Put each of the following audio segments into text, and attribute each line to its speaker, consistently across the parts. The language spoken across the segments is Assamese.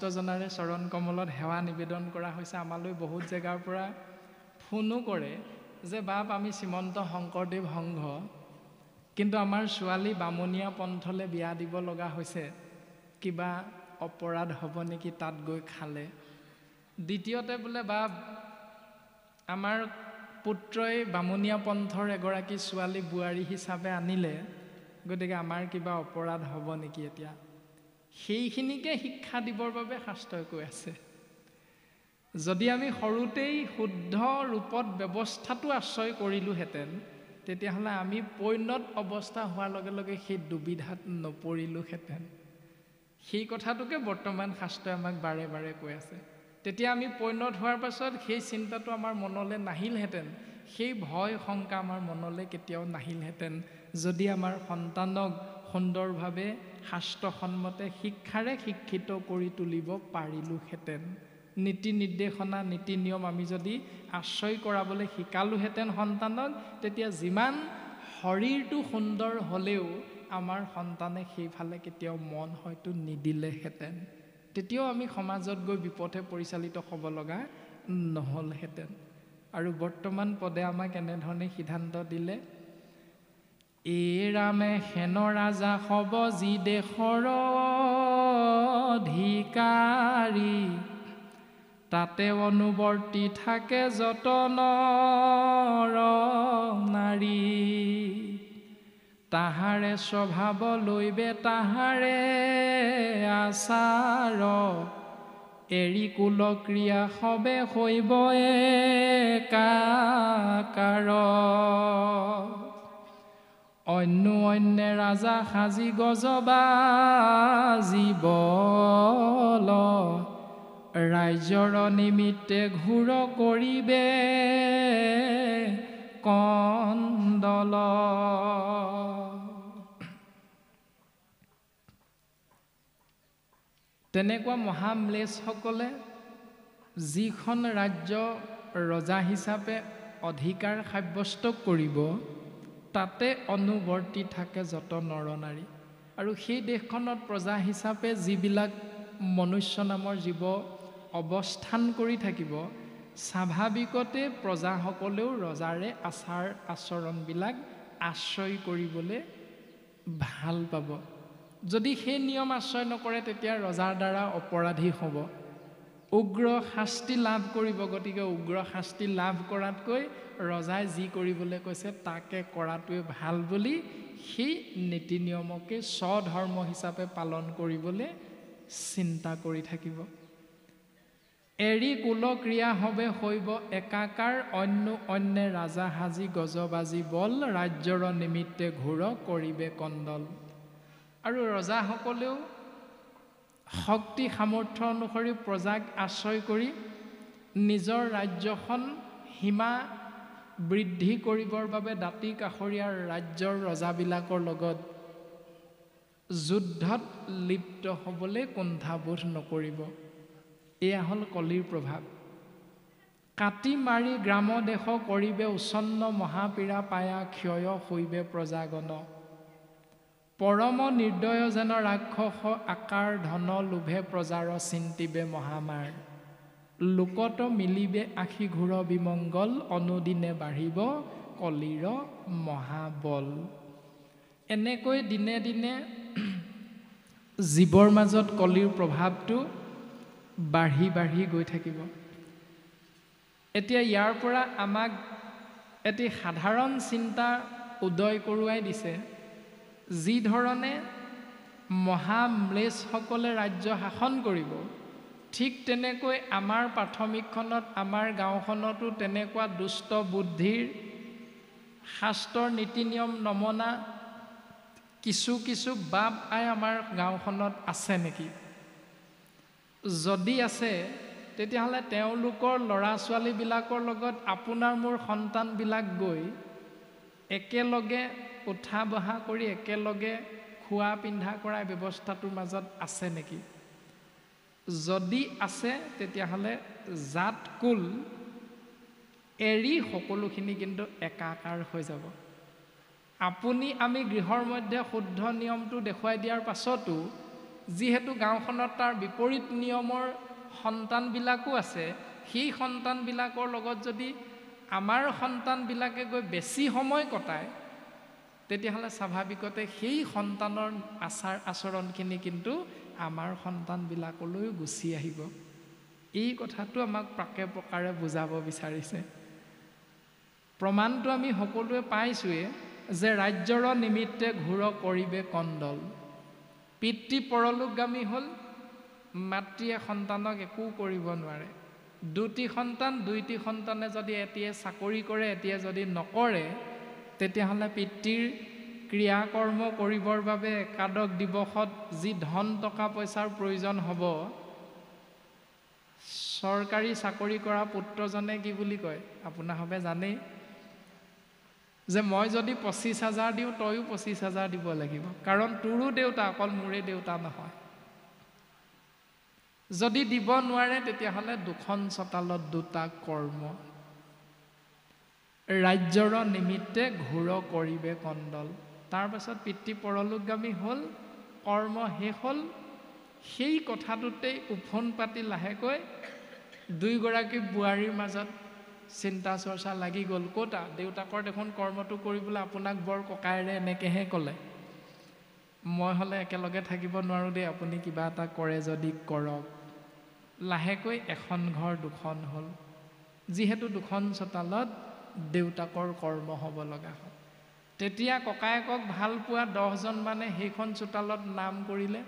Speaker 1: ভক্তজনাৰে চৰণ কমলত সেৱা নিবেদন কৰা হৈছে। আমালৈ বহুত জেগাৰ পৰা ফোনো কৰে যে বাপ আমি শ্ৰীমন্ত শংকৰদেৱ সংঘ, কিন্তু আমাৰ ছোৱালী বামুণীয়া পন্থলৈ বিয়া দিব লগা হৈছে, কিবা অপৰাধ হ'ব নেকি তাত গৈ খালে। দ্বিতীয়তে বোলে বাপ আমাৰ পুত্ৰই বামুণীয়া পন্থৰ এগৰাকী ছোৱালী বোৱাৰী হিচাপে আনিলে, গতিকে আমাৰ কিবা অপৰাধ হ'ব নেকি এতিয়া। সেইখিনিকে শিক্ষা দিবৰ বাবে শাস্ত্ৰই কৈ আছে। যদি আমি সৰুতেই শুদ্ধ ৰূপত ব্যৱস্থাটো আশ্ৰয় কৰিলোহেঁতেন, তেতিয়াহ'লে আমি পৈণত অৱস্থা হোৱাৰ লগে লগে সেই দুবিধাত নপৰিলোহেঁতেন। সেই কথাটোকে বৰ্তমান শাস্ত্ৰই আমাক বাৰে বাৰে কৈ আছে। তেতিয়া আমি পৈণত হোৱাৰ পাছত সেই চিন্তাটো আমাৰ মনলৈ নাহিলহেঁতেন, সেই ভয় শংকা আমাৰ মনলৈ কেতিয়াও নাহিলহেঁতেন, যদি আমাৰ সন্তানক সুন্দৰভাৱে শাস্ত্ৰসন্মতে শিক্ষাৰে শিক্ষিত কৰি তুলিব পাৰিলোহেঁতেন। নীতি নিৰ্দেশনা নীতি নিয়ম আমি যদি আশ্ৰয় কৰাবলৈ শিকালোহেঁতেন সন্তানক, তেতিয়া যিমান শৰীৰটো সুন্দৰ হ'লেও আমাৰ সন্তানে সেইফালে কেতিয়াও মন হয়তো নিদিলেহেঁতেন। তেতিয়াও আমি সমাজত গৈ বিপথে পৰিচালিত হ'ব লগা নহ'লহেঁতেন। আৰু বৰ্তমান পদে আমাক এনেধৰণে সিদ্ধান্ত দিলে, এই ৰামে হেন ৰাজা হ'ব যি দেশৰ অধিকাৰী, তাতে অনুবৰ্তী থাকে যত নৰ নাৰী, তাহাৰে স্বভাৱ লৈবে তাহাৰে আচাৰ, এৰি কুল ক্ৰিয়া সবে হৈব একাকাৰ, অন্যে ৰাজা সাজি গজবাজি বল, ৰাজ্যৰ নিমিত্তে ঘূৰ কৰিবে কন্দল। তেনেকুৱা মহাম্লেশসকলে যিখন ৰাজ্য ৰজা হিচাপে অধিকাৰ সাব্যস্ত কৰিব, তাতে অনুবৰ্তী থাকে যত নৰনাৰী। আৰু সেই দেশখনত প্ৰজা হিচাপে যিবিলাক মনুষ্য নামৰ জীৱ অৱস্থান কৰি থাকিব, স্বাভাৱিকতে প্ৰজাসকলেও ৰজাৰে আচাৰ আচৰণবিলাক আশ্ৰয় কৰিবলৈ ভাল পাব। যদি সেই নিয়ম আশ্ৰয় নকৰে, তেতিয়া ৰজাৰ দ্বাৰা অপৰাধী হ'ব, উগ্ৰ শাস্তি লাভ কৰিব। গতিকে উগ্ৰ শাস্তি লাভ কৰাতকৈ ৰজাই যি কৰিবলৈ কৈছে তাকে কৰাটোৱে ভাল বুলি সেই নীতি নিয়মকে স্বধৰ্ম হিচাপে পালন কৰিবলৈ চিন্তা কৰি থাকিব। এৰি কুল ক্ৰিয়া হবে হৈব একাকাৰ, অন্যে ৰাজা সাজি গজবাজি বল, ৰাজ্যৰ নিমিত্তে ঘূৰ কৰিবে কন্দল। আৰু ৰজাসকলেও শক্তি সামৰ্থ্য অনুসৰি প্ৰজাক আশ্ৰয় কৰি নিজৰ ৰাজ্যখন সীমা বৃদ্ধি কৰিবৰ বাবে দাঁতি কাষৰীয়া ৰাজ্যৰ ৰজাবিলাকৰ লগত যুদ্ধত লিপ্ত হ'বলৈ কুণ্ঠাবোধ নকৰিব। এয়া হ'ল কলিৰ প্ৰভাৱ। কাটি মাৰি গ্ৰাম দেশ কৰিবে উচ্ছন্ন, মহাপীড়া পায়া ক্ষয় হৈবে প্ৰজাগণ, পৰম নিৰ্দয় যেন ৰাক্ষস আকাৰ ধন, লোভে প্ৰজাৰ চিন্তিবে মহামাৰ, লোকত মিলিবে আশী ঘোৰ বিমংগল, অনুদিনে বাঢ়িব কলিৰ মহাবল। এনেকৈ দিনে দিনে জীৱৰ মাজত কলিৰ প্ৰভাৱটো বাঢ়ি বাঢ়ি গৈ থাকিব। এতিয়া ইয়াৰ পৰা আমাক এটি সাধাৰণ চিন্তা উদয় কৰোৱাই দিছে, যি ধৰণে মহাম্লেশসকলে ৰাজ্য শাসন কৰিব, ঠিক তেনেকৈ আমাৰ প্ৰাথমিকখনত আমাৰ গাঁওখনতো তেনেকুৱা দুষ্ট বুদ্ধিৰ শাস্ত্ৰৰ নীতি নিয়ম নমনা কিছু কিছু বাপ আই আমাৰ গাঁওখনত আছে নেকি? যদি আছে, তেতিয়াহ'লে তেওঁলোকৰ ল'ৰা ছোৱালীবিলাকৰ লগত আপোনাৰ মোৰ সন্তানবিলাক গৈ একেলগে উঠা বহা কৰি একেলগে খোৱা পিন্ধা কৰা ব্যৱস্থাটোৰ মাজত আছে নেকি? যদি আছে, তেতিয়াহ'লে জাত কুল এৰি সকলোখিনি কিন্তু একাকাৰ হৈ যাব। আপুনি আমি গৃহৰ মধ্যে শুদ্ধ নিয়মটো দেখুৱাই দিয়াৰ পাছতো যিহেতু গাঁওখনত তাৰ বিপৰীত নিয়মৰ সন্তানবিলাকো আছে, সেই সন্তানবিলাকৰ লগত যদি আমাৰ সন্তানবিলাকে গৈ বেছি সময় কটায়, তেতিয়াহ'লে স্বাভাৱিকতে সেই সন্তানৰ আচাৰ আচৰণখিনি কিন্তু আমাৰ সন্তানবিলাকলৈও গুচি আহিব। এই কথাটো আমাক প্ৰাকে প্ৰকাৰে বুজাব বিচাৰিছে। প্ৰমাণটো আমি সকলোৱে পাইছোঁৱে যে ৰাজ্যৰ নিমিত্তে ঘূৰ কৰিবে কণ্ডল। পিতৃ পৰলোকগামী হ'ল, মাতৃয়ে সন্তানক একো কৰিব নোৱাৰে। দুটি সন্তানে যদি এটিয়ে চাকৰি কৰে, এটিয়ে যদি নকৰে, তেতিয়াহ'লে পিতৃৰ ক্ৰিয়াকৰ্ম কৰিবৰ বাবে একাদশ দিৱসত যি ধন টকা পইচাৰ প্ৰয়োজন হ'ব, চৰকাৰী চাকৰি কৰা পুত্ৰজনে কি বুলি কয় আপোনাৰভাৱে জানেই, যে মই যদি 25,000 দিওঁ তয়ো 25,000 দিব লাগিব, কাৰণ তোৰো দেউতা, অকল মোৰে দেউতা নহয়। যদি দিব নোৱাৰে তেতিয়াহ'লে দুখন চোতালত দুটা কৰ্ম। ৰাজ্যৰ নিমিত্তে ঘূৰ কৰিবে কণ্ডল। তাৰ পাছত পিতৃ পৰলোকগামী হ'ল, কৰ্ম শেষ হ'ল। সেই কথাটোতেই উফোন পাতি লাহেকৈ দুয়োগৰাকী বোৱাৰীৰ মাজত চিন্তা চৰ্চা লাগি গ'ল। ক'তা দেউতাকৰ দেখোন কৰ্মটো কৰিবলৈ আপোনাক বৰ ককায়েৰে এনেকৈহে ক'লে, মই হ'লে একেলগে থাকিব নোৱাৰোঁ দেই, আপুনি কিবা এটা কৰে যদি কৰক। লাহেকৈ এখন ঘৰ দুখন হ'ল, যিহেতু দুখন চোতালত দেউতাকৰ কৰ্ম হ'ব লগা হ'ল। তেতিয়া ককায়েকক ভাল পোৱা 10জন মানে সেইখন চোতালত নাম কৰিলে,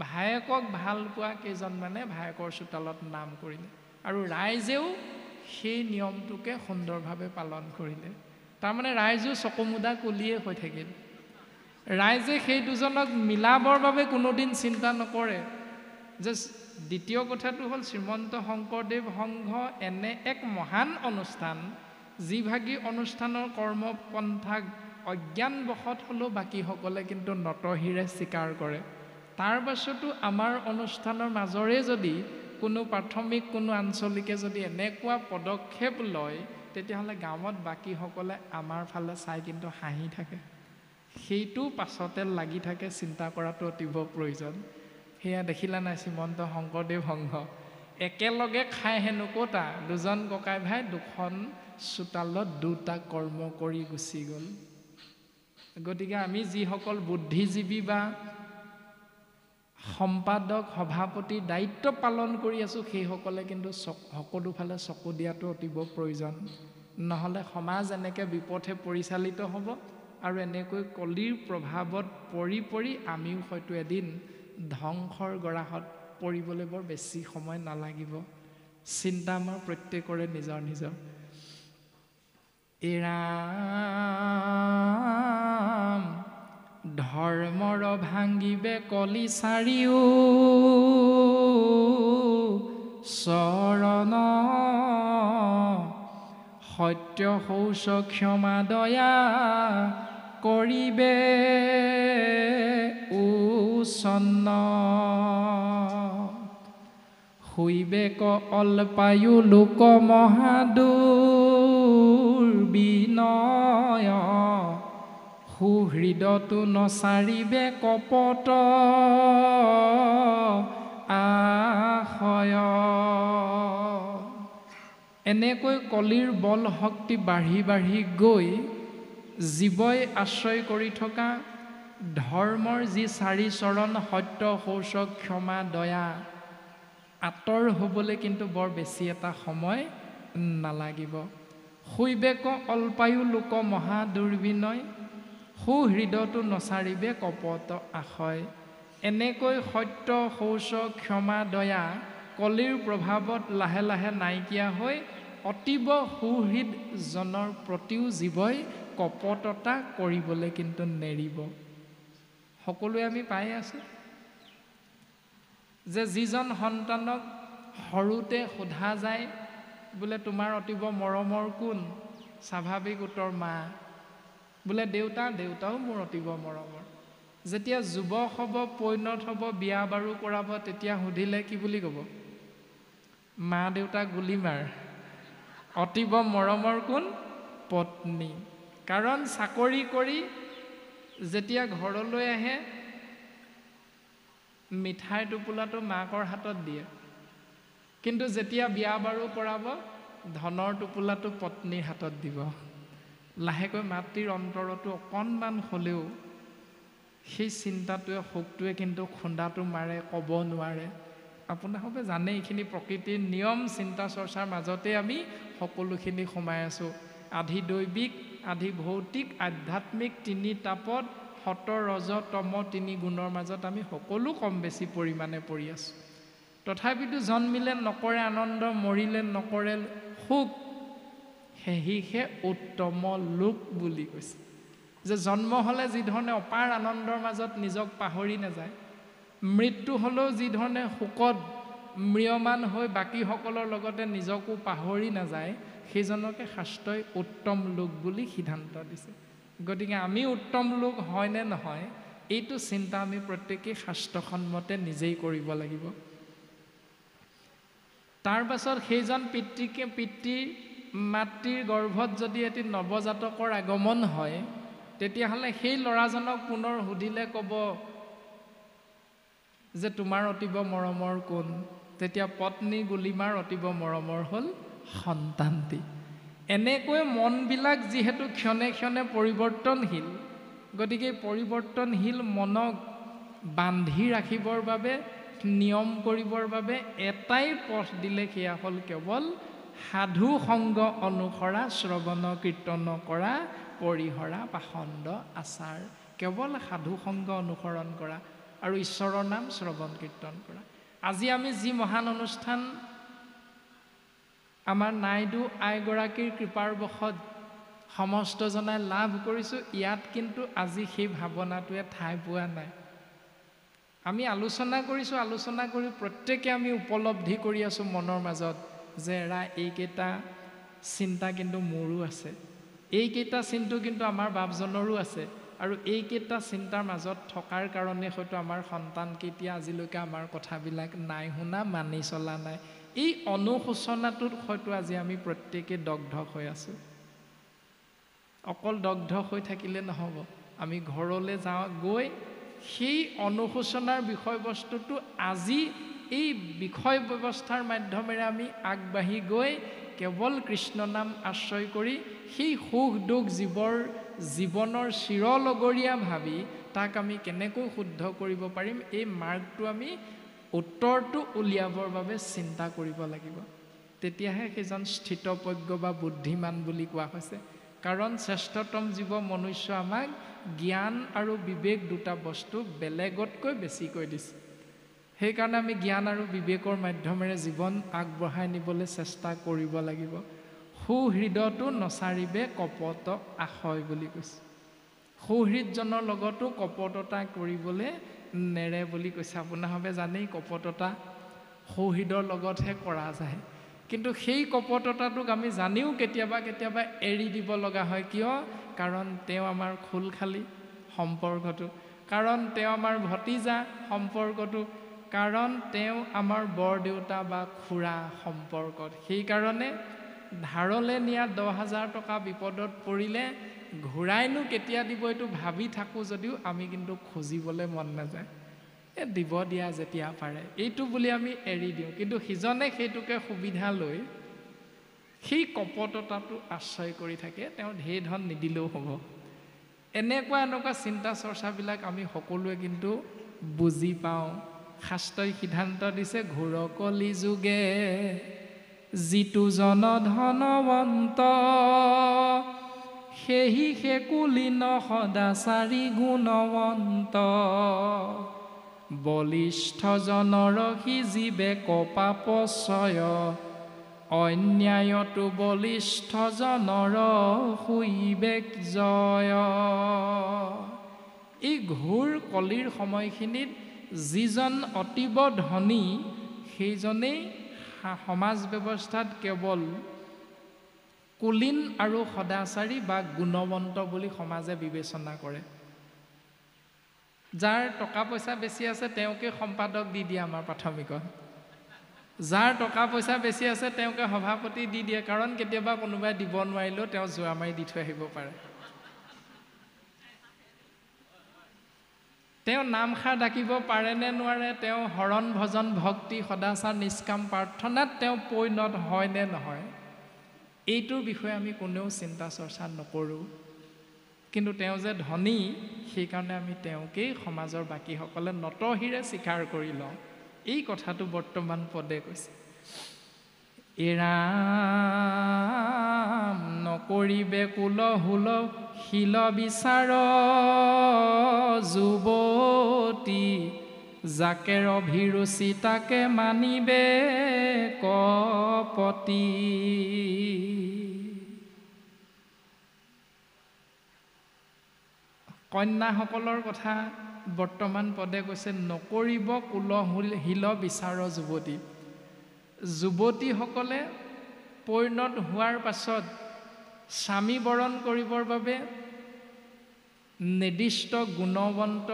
Speaker 1: ভায়েকক ভাল পোৱা কেইজনমানে ভায়েকৰ চোতালত নাম কৰিলে, আৰু ৰাইজেও সেই নিয়মটোকে সুন্দৰভাৱে পালন কৰিলে। তাৰমানে ৰাইজো চকুমুদা কুলিয়ে হৈ থাকিল। ৰাইজে সেই দুজনক মিলাবৰ বাবে কোনোদিন চিন্তা নকৰে। যে দ্বিতীয় কথাটো হ'ল, শ্ৰীমন্ত শংকৰদেৱ সংঘ এনে এক মহান অনুষ্ঠান, যিভাগী অনুষ্ঠানৰ কৰ্মপন্থাক অজ্ঞানবশত হ'লেও বাকীসকলে কিন্তু নতশিৰে স্বীকাৰ কৰে। তাৰ পাছতো আমাৰ অনুষ্ঠানৰ মাজৰে যদি কোনো প্ৰাথমিক কোনো আঞ্চলিকে যদি এনেকুৱা পদক্ষেপ লয়, তেতিয়াহ'লে গাঁৱত বাকীসকলে আমাৰ ফালে চাই কিন্তু হাঁহি থাকে। সেইটো পাছতে লাগি থাকে, চিন্তা কৰাটো অতীৱ প্ৰয়োজন। সেয়া দেখিলা নাই শ্ৰীমন্ত শংকৰদেৱ সংঘ একেলগে খাই হেনো ক'তা দুজন ককাই ভাই দুখন চোতালত দুটা কৰ্ম কৰি গুচি গ'ল। গতিকে আমি যিসকল বুদ্ধিজীৱী বা সম্পাদক সভাপতি দায়িত্ব পালন কৰি আছোঁ, সেইসকলে কিন্তু সকলোফালে চকু দিয়াটো অতীৱ প্ৰয়োজন। নহ'লে সমাজ এনেকৈ বিপথে পৰিচালিত হ'ব, আৰু এনেকৈ কলিৰ প্ৰভাৱত পৰি পৰি আমিও হয়তো এদিন ধ্বংসৰ গৰাহত পৰিবলৈ বৰ বেছি সময় নালাগিব। চিন্তা আমাৰ প্ৰত্যেকৰে নিজৰ নিজৰ। ৰাম ধৰ্মৰ ভাঙিবে কলি চাৰিও চৰণ, সত্য শৌচ ক্ষমা দয়া কৰিবে উচ্ছন্ন, শুইবে ক অল্পায়ু লোক মহাদুৰ্বিনয়, সুহৃদতো নচাৰিবে কপট আশয়। এনেকৈ কলিৰ বল শক্তি বাঢ়ি বাঢ়ি গৈ জীৱই আশ্ৰয় কৰি থকা ধৰ্মৰ যি চাৰি চৰণ সত্য শৌচ ক্ষমা দয়া, আঁতৰ হ'বলৈ কিন্তু বৰ বেছি এটা সময় নালাগিব। শুইবেক অল্পায়ু লোক মহা দুৰ্বিনয়, সুহৃদতো নচাৰিবে কপট আশয়। এনেকৈ সত্য শৌচ ক্ষমা দয়া কলিৰ প্ৰভাৱত লাহে লাহে নাইকিয়া হৈ অতীব সুহৃদজনৰ প্ৰতিও জীৱই কপটতা কৰিবলৈ কিন্তু নেৰিব। সকলোৱে আমি পাই আছোঁ যে যিজন সন্তানক সৰুতে সোধা যায় বোলে তোমাৰ অতীব মৰমৰ কোন, স্বাভাৱিক উত্তৰ মা। বোলে দেউতা, দেউতাও মোৰ অতীব মৰমৰ। যেতিয়া যুৱক হ'ব, পৈণত হ'ব, বিয়া বাৰু কৰাব, তেতিয়া সুধিলে কি বুলি ক'ব? মা দেউতা গুলি মাৰ। অতীব মৰমৰ কোন? পত্নী। কাৰণ চাকৰি কৰি যেতিয়া ঘৰলৈ আহে, মিঠাই টোপোলাটো মাকৰ হাতত দিয়ে, কিন্তু যেতিয়া বিয়া বাৰু কৰাব ধনৰ টোপোলাটো পত্নীৰ হাতত দিব। লাহেকৈ মাতৃৰ অন্তৰতো অকণমান হ'লেও সেই চিন্তাটোৱে শোকটোৱে কিন্তু খুন্দাটো মাৰে, ক'ব নোৱাৰে। আপোনালোকে জানে এইখিনি প্ৰকৃতিৰ নিয়ম, চিন্তা চৰ্চাৰ মাজতে আমি সকলোখিনি সোমাই আছোঁ। আধি দৈবিক, আধি ভৌতিক, আধ্যাত্মিক তিনি তাপত, সত ৰজ তম তিনি গুণৰ মাজত আমি সকলো কম বেছি পৰিমাণে পৰি আছোঁ। তথাপিতো জন্মিলে নকৰে আনন্দ, মৰিলে নকৰে সুখ, সেহিহে উত্তম লোক বুলি কৈছে। যে জন্ম হ'লে যিধৰণে অপাৰ আনন্দৰ মাজত নিজক পাহৰি নাযায়, মৃত্যু হ'লেও যিধৰণে শোকত ম্ৰিয়মান হৈ বাকীসকলৰ লগতে নিজকো পাহৰি নাযায়, সেইজনকে শাস্ত্ৰই উত্তম লোক বুলি সিদ্ধান্ত দিছে। গতিকে আমি উত্তম লোক হয় নে নহয়, এইটো চিন্তা আমি প্ৰত্যেকেই শাস্ত্ৰসন্মতে নিজেই কৰিব লাগিব। তাৰ পাছত সেইজন পিতৃৰ মাতৃৰ গৰ্ভত যদি এটি নৱজাতকৰ আগমন হয়, তেতিয়াহ'লে সেই ল'ৰাজনক পুনৰ সুধিলে ক'ব যে তোমাৰ অতিব মৰমৰ কোন? তেতিয়া পত্নী গুলিমাৰ অতিব মৰমৰ হ'ল সন্তানটি। এনেকৈ মনবিলাক যিহেতু ক্ষণে ক্ষণে পৰিৱৰ্তনশীল, গতিকে পৰিৱৰ্তনশীল মনক বান্ধি ৰাখিবৰ বাবে, নিয়ম কৰিবৰ বাবে এটাই পথ দিলে, সেয়া হ'ল কেৱল সাধু সংগ অনুসৰা, শ্ৰৱণ কীৰ্তন কৰা, পৰিহৰা পাখণ্ড আচাৰ। কেৱল সাধু সংগ অনুসৰণ কৰা আৰু ঈশ্বৰৰ নাম শ্ৰৱণ কীৰ্তন কৰা। আজি আমি যি মহান অনুষ্ঠান আমাৰ নাইডু আইগৰাকীৰ কৃপাৰ বশত সমস্তজনাই লাভ কৰিছোঁ, ইয়াত কিন্তু আজি সেই ভাৱনাটোৱে ঠাই পোৱা নাই। আমি আলোচনা কৰিছোঁ, আলোচনা কৰি প্ৰত্যেকে আমি উপলব্ধি কৰি আছোঁ মনৰ মাজত যে এইকেইটা চিন্তা কিন্তু মোৰো আছে, এইকেইটা চিন্তা কিন্তু আমাৰ বাপজনৰো আছে, আৰু এইকেইটা চিন্তাৰ মাজত থকাৰ কাৰণে হয়তো আমাৰ সন্তানকেইটা আজিলৈকে আমাৰ কথাবিলাক নাই শুনা, মানি চলা নাই। এই অনুশোচনাটোত হয়তো আজি আমি প্ৰত্যেকে দগ্ধ হৈ আছোঁ। অকল দগ্ধ হৈ থাকিলে নহ'ব, আমি ঘৰলৈ গৈ সেই অনুশোচনাৰ বিষয়বস্তুটো আজি এই বিষয় ব্যৱস্থাৰ মাধ্যমেৰে আমি আগবাঢ়ি গৈ কেৱল কৃষ্ণ নাম আশ্ৰয় কৰি সেই সুখ দুখ জীৱনৰ চিৰলগৰীয়া ভাবি তাক আমি কেনেকৈ শুদ্ধ কৰিব পাৰিম, এই মাৰ্গটো আমি উত্তৰটো উলিয়াবৰ বাবে চিন্তা কৰিব লাগিব। তেতিয়াহে সেইজন স্থিতপ্ৰজ্ঞ বা বুদ্ধিমান বুলি কোৱা হৈছে। কাৰণ শ্ৰেষ্ঠতম জীৱ মনুষ্য আমাক জ্ঞান আৰু বিবেক দুটা বস্তু বেলেগতকৈ বেছিকৈ দিছে। সেইকাৰণে আমি জ্ঞান আৰু বিবেকৰ মাধ্যমেৰে জীৱন আগবঢ়াই নিবলৈ চেষ্টা কৰিব লাগিব। সুহৃদতো নচাৰিবে কপট আশয় বুলি কৈছে। সুহৃদজনৰ লগতো কপটতা কৰিবলৈ নেৰে বুলি কৈছে। আপোনালোকে জানেই কপটতা সুহৃদৰ লগতহে কৰা যায়, কিন্তু সেই কপটতাটোক আমি জানিও কেতিয়াবা কেতিয়াবা এৰি দিব লগা হয়। কিয়? কাৰণ তেওঁ আমাৰ খোলখালী সম্পৰ্কটো, কাৰণ তেওঁ আমাৰ ভতিজা সম্পৰ্কটো, কাৰণ তেওঁ আমাৰ বৰদেউতা বা খুৰা সম্পৰ্কত। সেইকাৰণে ধাৰলৈ নিয়া 10,000 টকা বিপদত পৰিলে ঘূৰাইনো কেতিয়া দিব এইটো ভাবি থাকোঁ যদিও আমি কিন্তু খুজিবলৈ মন নাযায়। দিব দিয়া যেতিয়া পাৰে এইটো বুলি আমি এৰি দিওঁ, কিন্তু সিজনে সেইটোকে সুবিধা লৈ সেই কপটতাটো আশ্ৰয় কৰি থাকে, তেওঁ ঢেৰ ধন নিদিলেও হ'ব। এনেকুৱা চিন্তা চৰ্চাবিলাক আমি সকলোৱে কিন্তু বুজি পাওঁ। শাস্ত্ৰই সিদ্ধান্ত দিছে, ঘোৰ কলি যুগে যিটো জন ধনৱন্ত, সেহি কুলীন সদাচাৰী গুণৱন্ত, বলিষ্ঠ জনৰ সি জীৱে কপাপচয়, অন্যায়তো বলিষ্ঠ জনৰ শুইবেক জয়। এই ঘোৰ কলিৰ সময়খিনিত যিজন অতীব ধনী, সেইজনেই সমাজ ব্যৱস্থাত কেৱল কুলীন আৰু সদাচাৰী বা গুণৱন্ত বুলি সমাজে বিবেচনা কৰে। যাৰ টকা পইচা বেছি আছে তেওঁকে সম্পাদক দি দিয়ে আমাৰ প্ৰাথমিকত, যাৰ টকা পইচা বেছি আছে তেওঁকে সভাপতি দি দিয়ে, কাৰণ কেতিয়াবা কোনোবাই দিব নোৱাৰিলেও তেওঁ জোৰা মাৰি দি থৈ আহিব পাৰে। তেওঁ নামষাৰ ডাকিব পাৰে নে নোৱাৰে, তেওঁ হৰণ ভজন ভক্তি সদাচাৰ নিষ্কাম প্ৰাৰ্থনাত তেওঁ পৰিণত হয় নে নহয়, এইটোৰ বিষয়ে আমি কোনেও চিন্তা চৰ্চা নকৰোঁ। কিন্তু তেওঁ যে ধনী, সেইকাৰণে আমি তেওঁকেই সমাজৰ বাকীসকলে নতশিৰে স্বীকাৰ কৰি লওঁ। এই কথাটো বৰ্তমান পদে কৈছে, এৰাম নকৰিবে কুলহুল শিল বিচাৰ যুৱতী, যাকে অভিৰুচি তাকে মানিবে কপতি। কন্যাসকলৰ কথা বৰ্তমান পদে কৈছে, নকৰিব কুলশীল বিচাৰ যুৱতী। যুৱতীসকলে পৰিণত হোৱাৰ পাছত স্বামী বৰণ কৰিবৰ বাবে নিৰ্দিষ্ট গুণৱন্ত,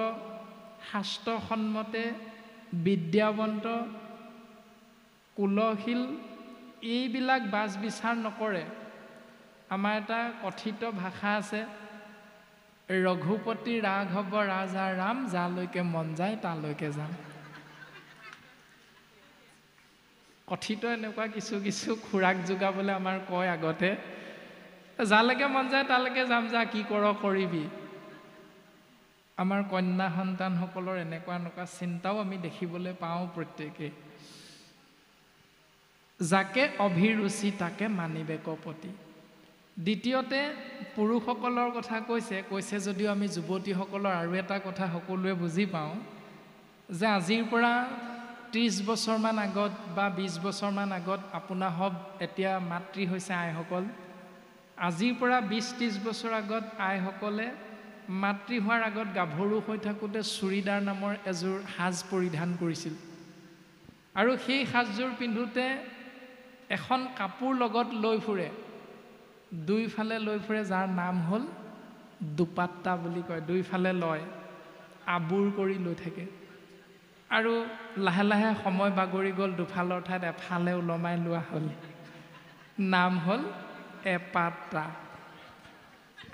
Speaker 1: শাস্ত্ৰসন্মতে বিদ্যাৱন্ত, কুলশীল এইবিলাক বাছ বিচাৰ নকৰে। আমাৰ এটা কথিত ভাষা আছে, ৰঘুপতি ৰাঘৱ ৰাজা ৰাম, যালৈকে মন যায় তালৈকে যাম। কথিত এনেকুৱা কিছু কিছু খোৰাক যোগাবলৈ আমাৰ কয় আগতে, যালৈকে মন যায় তালৈকে যাম, যা কি কৰ কৰিবি। আমাৰ কন্যা সন্তানসকলৰ এনেকুৱা চিন্তাও আমি দেখিবলৈ পাওঁ প্ৰত্যেকে। যাকে অভিৰুচি তাকে মানিবে কপতি। দ্বিতীয়তে পুৰুষসকলৰ কথা কৈছে যদিও আমি যুৱতীসকলৰ আৰু এটা কথা সকলোৱে বুজি পাওঁ, যে আজিৰ পৰা 30 বছৰমান আগত বা 20 বছৰমান আগত আপোনাসৱ এতিয়া মাতৃ হৈছে আইসকল, আজিৰ পৰা 20-30 বছৰ আগত আইসকলে মাতৃ হোৱাৰ আগত গাভৰু হৈ থাকোঁতে চুৰিদাৰ নামৰ এযোৰ সাজ পৰিধান কৰিছিল। আৰু সেই সাজযোৰ পিন্ধোতে এখন কাপোৰ লগত লৈ ফুৰে, দুইফালে লৈ ফুৰে, যাৰ নাম হ'ল দুপাট্টা বুলি কয়। দুইফালে লয়, আবুৰ কৰি লৈ থাকে। আৰু লাহে লাহে সময় বাগৰি গ'ল, দুফালৰ ঠাইত এফালে ওলমাই লোৱা হ'ল, নাম হ'ল এপাট্টা।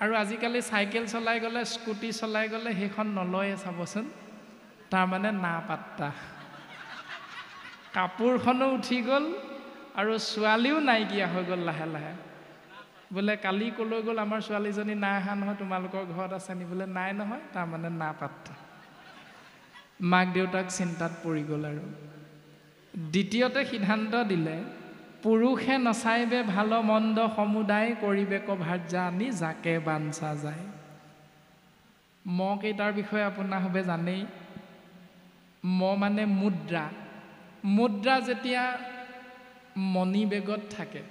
Speaker 1: আৰু আজিকালি চাইকেল চলাই গ'লে, স্কুটি চলাই গ'লে সেইখন নলয়ে চাবচোন, তাৰমানে না পাত্তা। কাপোৰখনো উঠি গ'ল আৰু ছোৱালীও নাইকিয়া হৈ গ'ল লাহে লাহে। বোলে কালি ক'লৈ গ'ল আমাৰ ছোৱালীজনী, নাই অহা নহয়, তোমালোকৰ ঘৰত আছে নি? বোলে নাই নহয়, তাৰমানে না পাত্তা। মাক দেউতাক চিন্তাত পৰি গ'ল। আৰু দ্বিতীয়তে সিদ্ধান্ত দিলে, পুৰুষে নচাইবে ভাল মন্দ সমুদায়, কৰিবে কভাৰ্যা আনি যাকে বাঞ্চা যায়। কেইটাৰ বিষয়ে আপোনাসবে জানেই। মানে মুদ্ৰা। মুদ্ৰা যেতিয়া মণি বেগত থাকে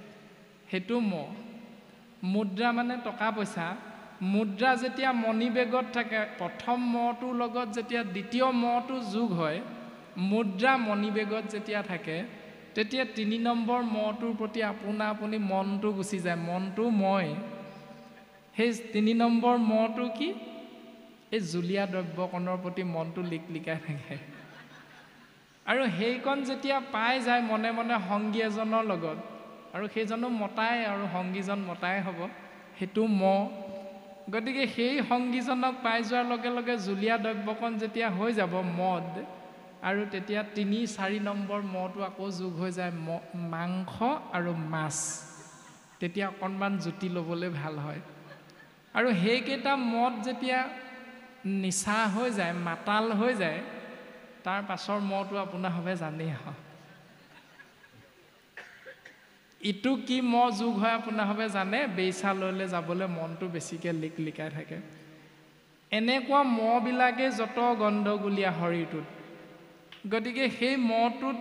Speaker 1: সেইটো মুদ্ৰা মানে টকা পইচা। মুদ্ৰা যেতিয়া মণি বেগত থাকে, প্ৰথম মটোৰ লগত যেতিয়া দ্বিতীয় মটো যোগ হয়, মুদ্ৰা মণি বেগত যেতিয়া থাকে, তেতিয়া 3 নম্বৰ মটোৰ প্ৰতি আপুনি মনটো গুচি যায়। মনটো মই। সেই 3 নম্বৰ মটো কি? এই জুলীয়া দ্ৰব্যকণৰ প্ৰতি মনটো লিকলিকাই থাকে। আৰু সেইকণ যেতিয়া পাই যায় মনে মনে সংগী এজনৰ লগত, আৰু সেইজনো মতাই, আৰু সংগীজন মতাই হ'ব, সেইটো গতিকে সেই সংগীজনক পাই যোৱাৰ লগে লগে জুলীয়া দ্ৰব্যকণ যেতিয়া হৈ যাব মদ, আৰু তেতিয়া 3-4 নম্বৰ মটো আকৌ যোগ হৈ যায় মাংস আৰু মাছ। তেতিয়া অকণমান জুতি ল'বলৈ ভাল হয়। আৰু সেইকেইটা মদ যেতিয়া নিচা হৈ যায়, মাতাল হৈ যায়, তাৰ পাছৰ মটো আপোনাসবে জানেই। ইটো কি যোগ হয় আপোনাসবে জানে? বেইচাললৈ যাবলৈ মনটো বেছিকৈ লিকলিকাই থাকে। এনেকুৱা বিলাকে যত গণ্ডগোলীয়া শৰীৰটোত। গতিকে সেই মটোত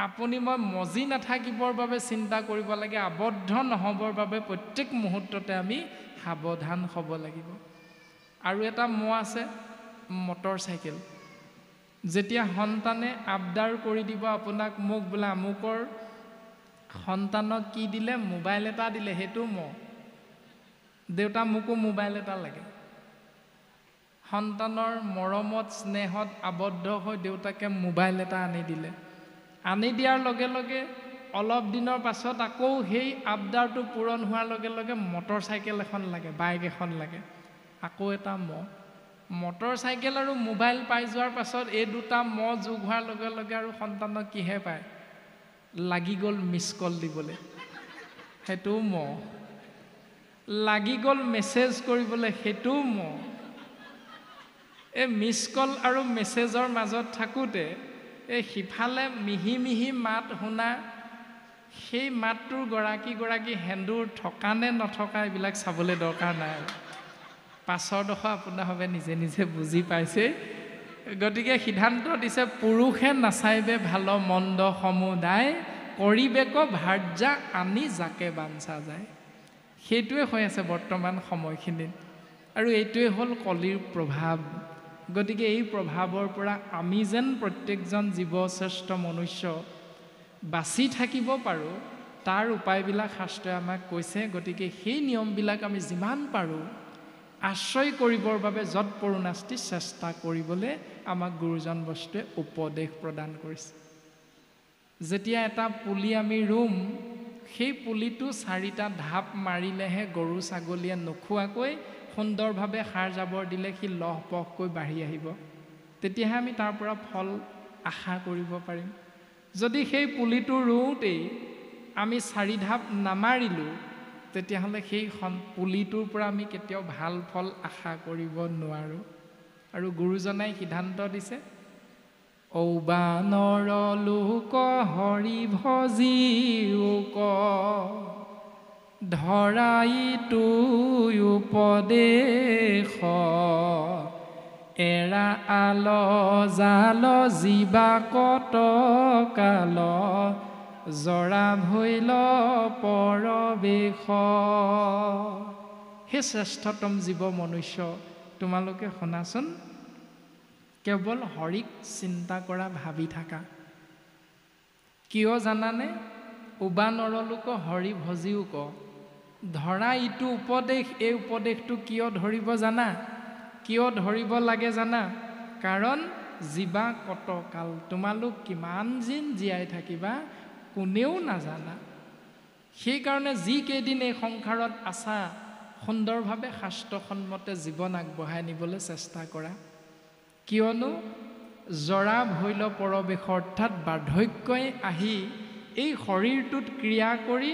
Speaker 1: আপুনি মই মজি নাথাকিবৰ বাবে চিন্তা কৰিব লাগে, আবদ্ধ নহ'বৰ বাবে প্ৰত্যেক মুহূৰ্ততে আমি সাৱধান হ'ব লাগিব। আৰু এটা আছে মটৰ চাইকেল। যেতিয়া সন্তানে আবদাৰ কৰি দিব আপোনাক, মোক বোলে আমুকৰ সন্তানক কি দিলে? মোবাইল এটা দিলে। সেইটো দেউতা মোকো মোবাইল এটা লাগে। সন্তানৰ মৰমত স্নেহত আবদ্ধ হৈ দেউতাকে মোবাইল এটা আনি দিলে। আনি দিয়াৰ লগে লগে অলপ দিনৰ পাছত আকৌ সেই আবদাৰটো পূৰণ হোৱাৰ লগে লগে মটৰ চাইকেল এখন লাগে, বাইক এখন লাগে। আকৌ এটা মটৰ চাইকেল আৰু মোবাইল পাই যোৱাৰ পাছত এই দুটা যোগ হোৱাৰ লগে লগে আৰু সন্তানক কিহে পায় লাগি গ'ল মিছ কল দিবলৈ সেইটো লাগি গ'ল মেছেজ কৰিবলৈ সেইটো এই মিছ কল আৰু মেছেজৰ মাজত থাকোঁতে এই সিফালে মিহি মিহি মাত শুনা সেই মাতটোৰ গৰাকী হেন্দুৰ থকা নে নথকা এইবিলাক চাবলৈ দৰকাৰ নাই আৰু পাছৰ দশ আপোনাৰ হবে নিজে নিজে বুজি পাইছে গতিকে সিদ্ধান্ত দিছে পুৰুষে নাচাইবে ভাল মন্দ সমুদায় কৰিবেক ভাৰ্যা আনি যাকে বাঞ্চা যায় সেইটোৱে হৈ আছে বৰ্তমান সময়খিনিত আৰু এইটোৱে হ'ল কলিৰ প্ৰভাৱ গতিকে এই প্ৰভাৱৰ পৰা আমি যেন প্ৰত্যেকজন জীৱশ্ৰেষ্ঠ মনুষ্য বাচি থাকিব পাৰোঁ তাৰ উপায়বিলাক শাস্ত্ৰই আমাক কৈছে গতিকে সেই নিয়মবিলাক আমি যিমান পাৰোঁ আশ্ৰয় কৰিবৰ বাবে যৎপৰোনাস্তি চেষ্টা কৰিবলৈ আমাক গুৰুজন বস্তুৱে উপদেশ প্ৰদান কৰিছে যেতিয়া এটা পুলি আমি ৰুম সেই পুলিটো 4টা ঢাপ মাৰিলেহে গৰু ছাগলীয়ে নোখোৱাকৈ সুন্দৰভাৱে সাৰ জাবৰ দিলে সি লহপহকৈ বাঢ়ি আহিব তেতিয়াহে আমি তাৰ পৰা ফল আশা কৰিব পাৰিম যদি সেই পুলিটো ৰুওঁতেই আমি 4 ঢাপ নামাৰিলোঁ তেতিয়াহ'লে সেই পুলিটোৰ পৰা আমি কেতিয়াও ভাল ফল আশা কৰিব নোৱাৰোঁ আৰু গুৰুজনাই সিদ্ধান্ত দিছে ঔবানৰ লোক হৰি ভজিওক ধৰাইতো উপদেশ এৰা আল জাল জীৱা কত কাল জৰা ভৈল পৰবেশ হে শ্ৰেষ্ঠতম জীৱ মনুষ্য তোমালোকে শুনাচোন কেৱল হৰিক চিন্তা কৰা ভাবি থাকা কিয় জানানে উবা নৰলোক হৰি ভজিওক ধৰা ইটো উপদেশ এই উপদেশটো কিয় ধৰিব জানা কিয় ধৰিব লাগে জানা কাৰণ জীৱা কত কাল তোমালোক কিমান দিন জীয়াই থাকিবা কোনেও নাজানা সেইকাৰণে যিকেইদিন এই সংসাৰত আছা সুন্দৰভাৱে শাস্ত্ৰসন্মতে জীৱন আগবঢ়াই নিবলৈ চেষ্টা কৰা কিয়নো জৰা ভৈল পৰবেশ অৰ্থাৎ বাৰ্ধক্যই আহি এই শৰীৰটোত ক্ৰিয়া কৰি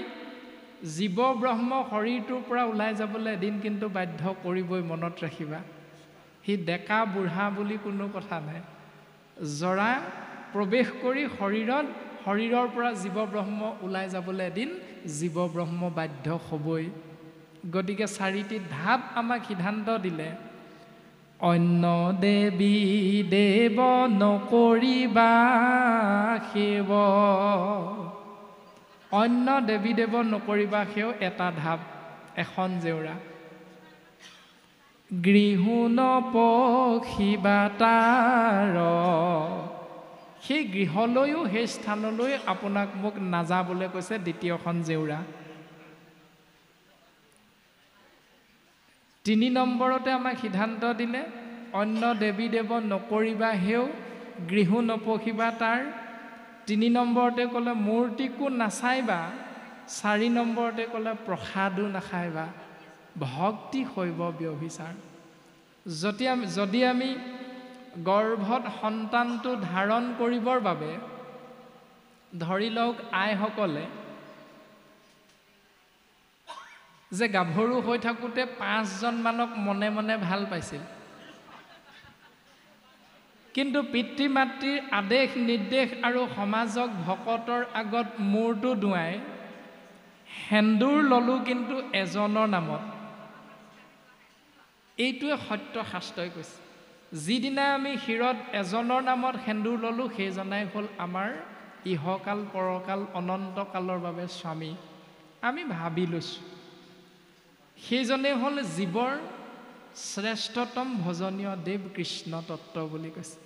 Speaker 1: জীৱ ব্ৰহ্ম শৰীৰটোৰ পৰা ওলাই যাবলৈ এদিন কিন্তু বাধ্য কৰিবই মনত ৰাখিবা সি ডেকা বুঢ়া বুলি কোনো কথা নাই জৰা প্ৰৱেশ কৰি শৰীৰৰ পৰা জীৱ ব্ৰহ্ম ওলাই যাবলৈ এদিন জীৱ ব্ৰহ্ম বাধ্য হ'বই গতিকে 4টি ঢাপ আমাক সিদ্ধান্ত দিলে অন্য দেৱী দেৱ নকৰিবা সেৱ অন্য দেৱী দেৱ নকৰিবা সেও এটা ঢাপ এখন জেউৰা গৃহু নপখিবা তাৰ সেই গৃহলৈও সেই স্থানলৈ আপোনাক মোক নাযাবলৈ কৈছে দ্বিতীয়খন জেউৰা 3 নম্বৰতে আমাক সিদ্ধান্ত দিলে অন্য দেৱী দেৱ নকৰিবা হেও গৃহু নপখিবা তাৰ 3 নম্বৰতে ক'লে মূৰ্তিকো নাচাইবা 4 নম্বৰতে ক'লে প্ৰসাদো নাখাইবা ভক্তি শৈৱ ব্যভিচাৰ যদি আমি গৰ্ভত সন্তানটো ধাৰণ কৰিবৰ বাবে ধৰি লওক আইসকলে যে গাভৰু হৈ থাকোঁতে 5জন মানক মনে মনে ভাল পাইছিল কিন্তু পিতৃ মাতৃৰ আদেশ নিৰ্দেশ আৰু সমাজক ভকতৰ আগত মূৰটো দুৱাই হেন্দুৰ ললো কিন্তু এজনৰ নামত এইটোৱে সত্য শাস্ত্ৰই কৈছে যিদিনা আমি শিৰত এজনৰ নামত সেন্দুৰ ললো সেইজনাই হ'ল আমাৰ ইহকাল পৰকাল অনন্তকালৰ বাবে স্বামী আমি ভাবি লৈছোঁ সেইজনে হ'ল জীৱৰ শ্ৰেষ্ঠতম ভজনীয় দেৱ কৃষ্ণ তত্ত্ব বুলি কৈছে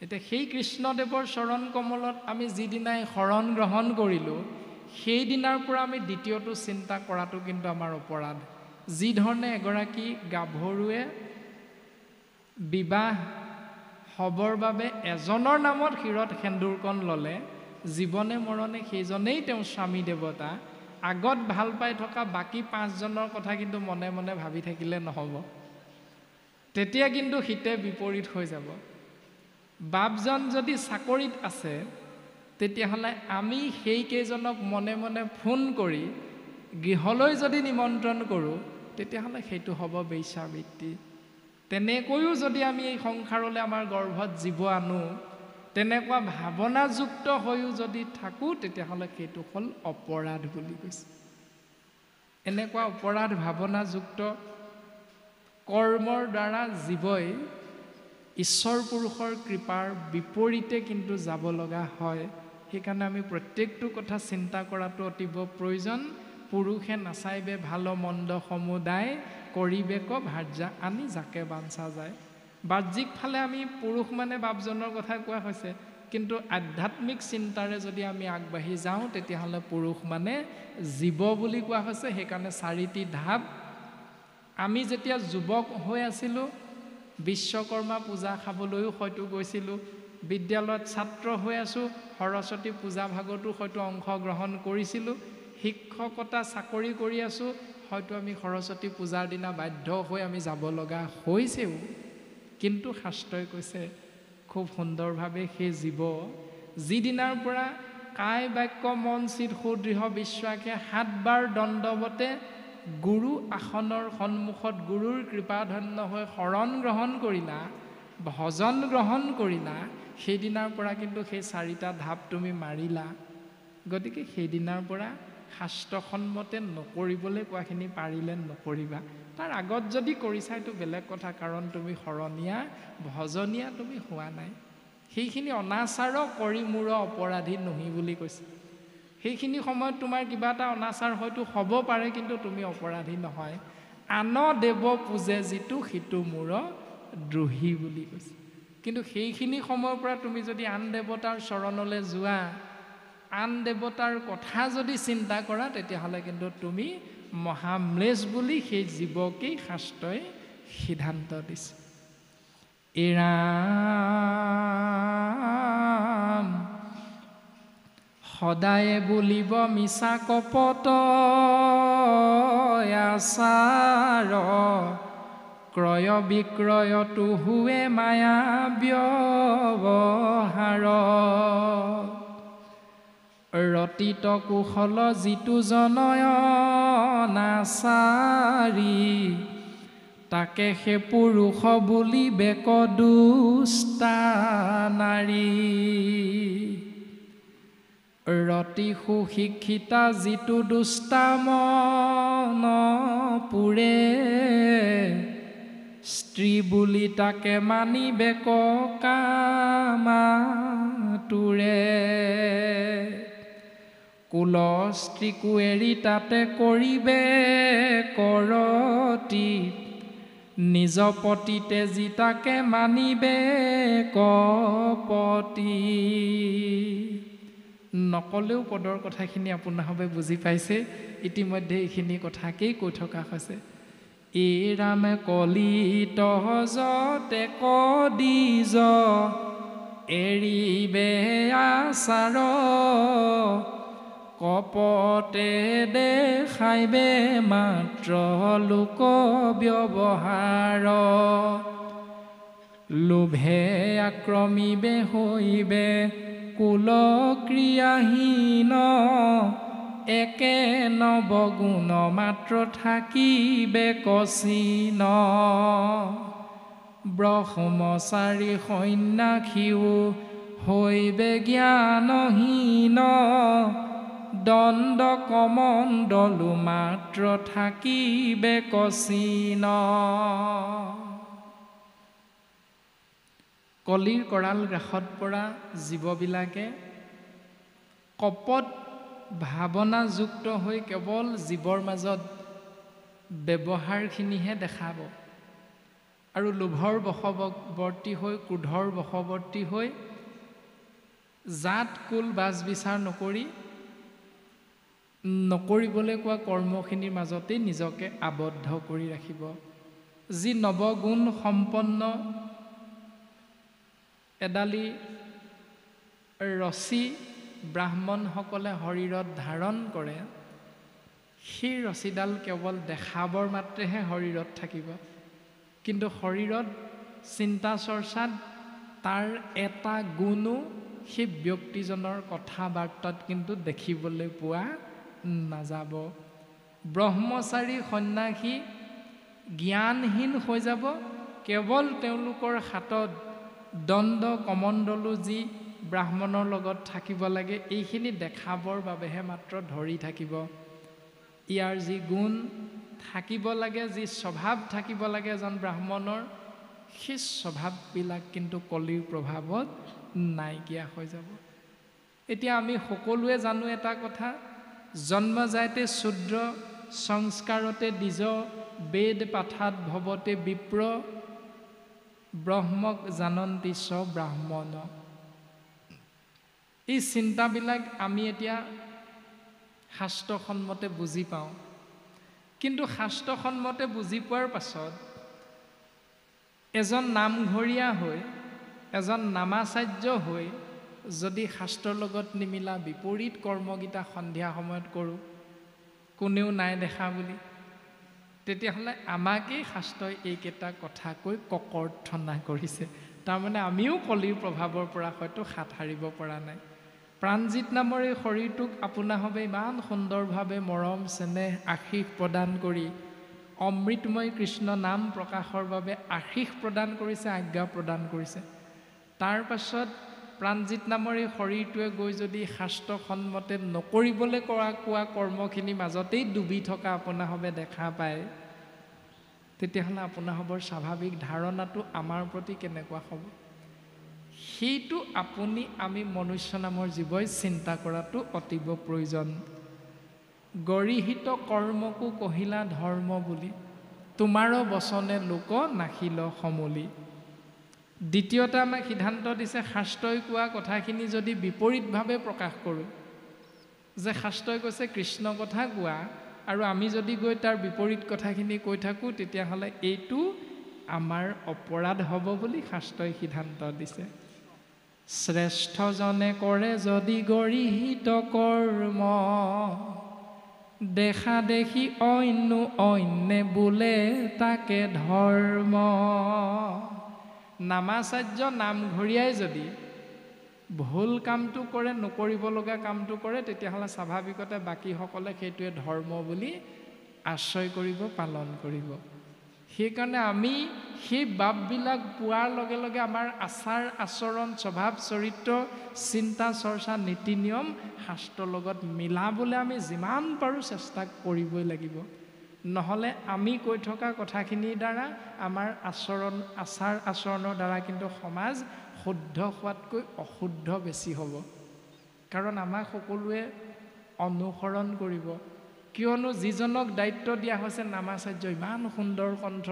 Speaker 1: এতিয়া সেই কৃষ্ণদেৱৰ চৰণ কমলত আমি যিদিনাই শৰণ গ্ৰহণ কৰিলোঁ সেই দিনাৰ পৰা আমি দ্বিতীয়টো চিন্তা কৰাটো কিন্তু আমাৰ অপৰাধ যি ধৰণে এগৰাকী গাভৰুৱে বিবাহ হ'বৰ বাবে এজনৰ নামত শিৰত সেন্দুৰকণ ল'লে জীৱনে মৰণে সেইজনেই তেওঁ স্বামী দেৱতা আগত ভাল পাই থকা বাকী 5জনৰ কথা কিন্তু মনে মনে ভাবি থাকিলে নহ'ব তেতিয়া কিন্তু হিতে বিপৰীত হৈ যাব। বাপজন যদি চাকৰিত আছে তেতিয়াহ'লে আমি সেইকেইজনক মনে মনে ফোন কৰি গৃহলৈ যদি নিমন্ত্ৰণ কৰোঁ তেতিয়াহ'লে সেইটো হ'ব বেশ্যাবৃত্তি। তেনেকৈও যদি আমি এই সংসাৰলৈ আমাৰ গৰ্ভত জীৱ আনো, তেনেকুৱা ভাৱনাযুক্ত হৈও যদি থাকোঁ তেতিয়াহ'লে সেইটো হ'ল অপৰাধ বুলি কৈছে। এনেকুৱা অপৰাধ ভাৱনাযুক্ত কৰ্মৰ দ্বাৰা জীৱই ঈশ্বৰ পুৰুষৰ কৃপাৰ বিপৰীতে কিন্তু যাব লগা হয়। সেইকাৰণে আমি প্ৰত্যেকটো কথা চিন্তা কৰাটো অতীৱ প্ৰয়োজন। পুৰুষে নাচাইবে ভাল মন্দ সমুদায়, কৰিবে ক ভাৰ্যা আনি যাকে বাঞ্চা যায়। বাহ্যিক ফালে আমি পুৰুষ মানে বাপজনৰ কথা কোৱা হৈছে, কিন্তু আধ্যাত্মিক চিন্তাৰে যদি আমি আগবাঢ়ি যাওঁ তেতিয়াহ'লে পুৰুষ মানে জীৱ বুলি কোৱা হৈছে। সেইকাৰণে চাৰিটি ধাপ। আমি যেতিয়া যুৱক হৈ আছিলোঁ বিশ্বকৰ্মা পূজা খাবলৈও হয়তো গৈছিলোঁ, বিদ্যালয়ত ছাত্ৰ হৈ আছোঁ সৰস্বতী পূজা ভাগতো হয়তো অংশগ্ৰহণ কৰিছিলোঁ, শিক্ষকতা চাকৰি কৰি আছোঁ হয়তো আমি সৰস্বতী পূজাৰ দিনা বাধ্য হৈ আমি যাব লগা হৈছেও। কিন্তু শাস্ত্ৰই কৈছে খুব সুন্দৰভাৱে সেই জীৱ যিদিনাৰ পৰা কায় বাক্য মন চিত সুদৃঢ় বিশ্বাসে 7 বাৰ দণ্ডৱতে গুৰু আসনৰ সন্মুখত গুৰুৰ কৃপাধন্য হৈ শৰণ গ্ৰহণ কৰিলা, ভজন গ্ৰহণ কৰিলা, সেইদিনাৰ পৰা কিন্তু সেই 4টা ধাপ তুমি মাৰিলা। গতিকে সেইদিনাৰ পৰা শাস্ত্ৰসন্মতে নকৰিবলৈ কোৱাখিনি পাৰিলে নকৰিবা। তাৰ আগত যদি কৰিছা এইটো বেলেগ কথা, কাৰণ তুমি শৰণীয়া ভজনীয়া তুমি হোৱা নাই। সেইখিনি অনাচাৰ কৰি মোৰ অপৰাধী নহি বুলি কৈছে। সেইখিনি সময়ত তোমাৰ কিবা এটা অনাচাৰ হয়তো হ'ব পাৰে, কিন্তু তুমি অপৰাধী নহয়। আন দেৱ পূজে যিটো সিটো মোৰ দ্ৰোহী বুলি কৈছে। কিন্তু সেইখিনি সময়ৰ পৰা তুমি যদি আন দেৱতাৰ চৰণলৈ যোৱা, আন দেৱতাৰ কথা যদি চিন্তা কৰা, তেতিয়াহ'লে কিন্তু তুমি মহাম্লেশ বুলি সেই জীৱকেই শাস্ত্ৰই সিদ্ধান্ত দিছে। এৰাম সদায়ে বুলিব মিছা কপট আচাৰ, ক্ৰয় বিক্ৰয়তো হুৱে মায়া ব্যৱহাৰ। ৰতিত কুশল যিটো জনয় নাচাৰি, তাকে সে পুৰুষ বুলিবে ক দুষ্টা নাৰী। ৰতি সুশিক্ষিতা যিটো দুষ্টা মন পুৰে, স্ত্ৰী বুলি তাকে মানিবে ক কামাতুৰে। কুল স্ত্ৰীকো এৰি তাতে কৰিবে কৰতি, নিজ পতিতে যি তাকে মানিবে কপতি। নকলেও পদৰ কথাখিনি আপোনাৰভাৱে বুজি পাইছে। ইতিমধ্যে এইখিনি কথাকেই কৈ থকা হৈছে। এই ৰামে কলিত যতে কদিজ, এৰিবে আচাৰ, কপতে দেখাইবে মাত্ৰ লোক ব্যৱহাৰ। লোভে আক্ৰমিবে হৈবে কুল ক্ৰিয়াহীন, একে নৱগুণ মাত্ৰ থাকিবে কচিন। ব্ৰহ্মচাৰী সন্ন্যাসীও হৈবে জ্ঞানহীন, দণ্ড কমণ্ডলো মাত্ৰ থাকিবে কচিন। কলিৰ কৰাল গ্ৰাসত পৰা জীৱবিলাকে কপট ভাৱনাযুক্ত হৈ কেৱল জীৱৰ মাজত ব্যৱহাৰখিনিহে দেখাব, আৰু লোভৰ বশৱৰ্তী হৈ, ক্ৰোধৰ বশৱৰ্তী হৈ, জাত কুল বাছ বিচাৰ নকৰিবলৈ কোৱা কৰ্মখিনিৰ মাজতেই নিজকে আবদ্ধ কৰি ৰাখিব। যি নৱগুণ সম্পন্ন এডালি ৰছী ব্ৰাহ্মণসকলে শৰীৰত ধাৰণ কৰে, সেই ৰছীডাল কেৱল দেখাবৰ মাত্ৰেহে শৰীৰত থাকিব, কিন্তু শৰীৰত চিন্তা চৰ্চাত তাৰ এটা গুণো সেই ব্যক্তিজনৰ কথা বাৰ্তাত কিন্তু দেখিবলৈ পোৱা নাযাব। ব্ৰহ্মচাৰী সন্ন্যাসী জ্ঞানহীন হৈ যাব, কেৱল তেওঁলোকৰ হাতত দণ্ড কমণ্ডলো যি ব্ৰাহ্মণৰ লগত থাকিব লাগে এইখিনি দেখাবৰ বাবেহে মাত্ৰ ধৰি থাকিব। ইয়াৰ যি গুণ থাকিব লাগে, যি স্বভাৱ থাকিব লাগে এজন ব্ৰাহ্মণৰ, সেই স্বভাৱবিলাক কিন্তু কলিৰ প্ৰভাৱত নাইকিয়া হৈ যাব। এতিয়া আমি সকলোৱে জানো এটা কথা, জন্মজায়তে শূদ্ৰ সংস্কাৰতে দ্বিজ, বেদ পাঠাত ভৱতে বিপ্ৰ, ব্ৰহ্মক জানন্তি চ ব্ৰাহ্মণ। এই চিন্তাবিলাক আমি এতিয়া শাস্ত্ৰসন্মতে বুজি পাওঁ, কিন্তু শাস্ত্ৰসন্মতে বুজি পোৱাৰ পাছত এজন নামঘৰীয়া হৈ, এজন নামাচাৰ্য হৈ যদি শাস্ত্ৰৰ লগত নিমিলা বিপৰীত কৰ্মকেইটা সন্ধিয়া সময়ত কৰোঁ, কোনেও নাই দেখা বুলি, তেতিয়াহ'লে আমাকেই শাস্ত্ৰই এইকেইটা কথা কৈ ককৰ্থনা কৰিছে। তাৰমানে আমিও কলিৰ প্ৰভাৱৰ পৰা হয়তো হাত সাৰিব পৰা নাই। প্ৰাণজিৎ নামৰ এই শৰীৰটোক আপোনাসৱে ইমান সুন্দৰভাৱে মৰম চেনেহ আশীষ প্ৰদান কৰি অমৃতময় কৃষ্ণ নাম প্ৰকাশৰ বাবে আশীষ প্ৰদান কৰিছে, আজ্ঞা প্ৰদান কৰিছে। তাৰ পাছত প্ৰাণজিৎ নামৰ এই শৰীৰটোৱে গৈ যদি শাস্ত্ৰসন্মতে নকৰিবলৈ কোৱা কৰ্মখিনিৰ মাজতেই ডুবি থকা আপোনাসৱে দেখা পায়, তেতিয়াহ'লে আপোনাসৱৰ স্বাভাৱিক ধাৰণাটো আমাৰ প্ৰতি কেনেকুৱা হ'ব? সেইটো আপুনি আমি মনুষ্য নামৰ জীৱই চিন্তা কৰাটো অতীৱ প্ৰয়োজন। গৰিহিত কৰ্মকো কহিলা ধৰ্ম বুলি, তোমাৰ বচনে লোক নাখিল সমলি। দ্বিতীয়তে আমাক সিদ্ধান্ত দিছে, শাস্ত্ৰই কোৱা কথাখিনি যদি বিপৰীতভাৱে প্ৰকাশ কৰোঁ, যে শাস্ত্ৰই কৈছে কৃষ্ণ কথা কোৱা, আৰু আমি যদি গৈ তাৰ বিপৰীত কথাখিনি কৈ থাকোঁ, তেতিয়াহ'লে এইটো আমাৰ অপৰাধ হ'ব বুলি শাস্ত্ৰই সিদ্ধান্ত দিছে। শ্ৰেষ্ঠজনে কৰে যদি গৰিহিত কৰ্ম, দেখা দেখি অন্যে বোলে তাকে ধৰ্ম। নামাচাৰ্য নামঘৰীয়াই যদি ভুল কামটো কৰে, নকৰিব লগা কামটো কৰে, তেতিয়াহ'লে স্বাভাৱিকতে বাকীসকলে সেইটোৱে ধৰ্ম বুলি আশ্ৰয় কৰিব, পালন কৰিব। সেইকাৰণে আমি সেই বাপবিলাক পোৱাৰ লগে লগে আমাৰ আচাৰ আচৰণ, স্বভাৱ চৰিত্ৰ, চিন্তা চৰ্চা, নীতি নিয়ম শাস্ত্ৰৰ লগত মিলাবলৈ আমি যিমান পাৰোঁ চেষ্টা কৰিবই লাগিব। নহ'লে আমি কৈ থকা কথাখিনিৰ দ্বাৰা আমাৰ আচাৰ আচৰণৰ দ্বাৰা কিন্তু সমাজ শুদ্ধ হোৱাতকৈ অশুদ্ধ বেছি হ'ব। কাৰণ আমাক সকলোৱে অনুসৰণ কৰিব, কিয়নো যিজনক দায়িত্ব দিয়া হৈছে নামাচাৰ্য, ইমান সুন্দৰ কণ্ঠ,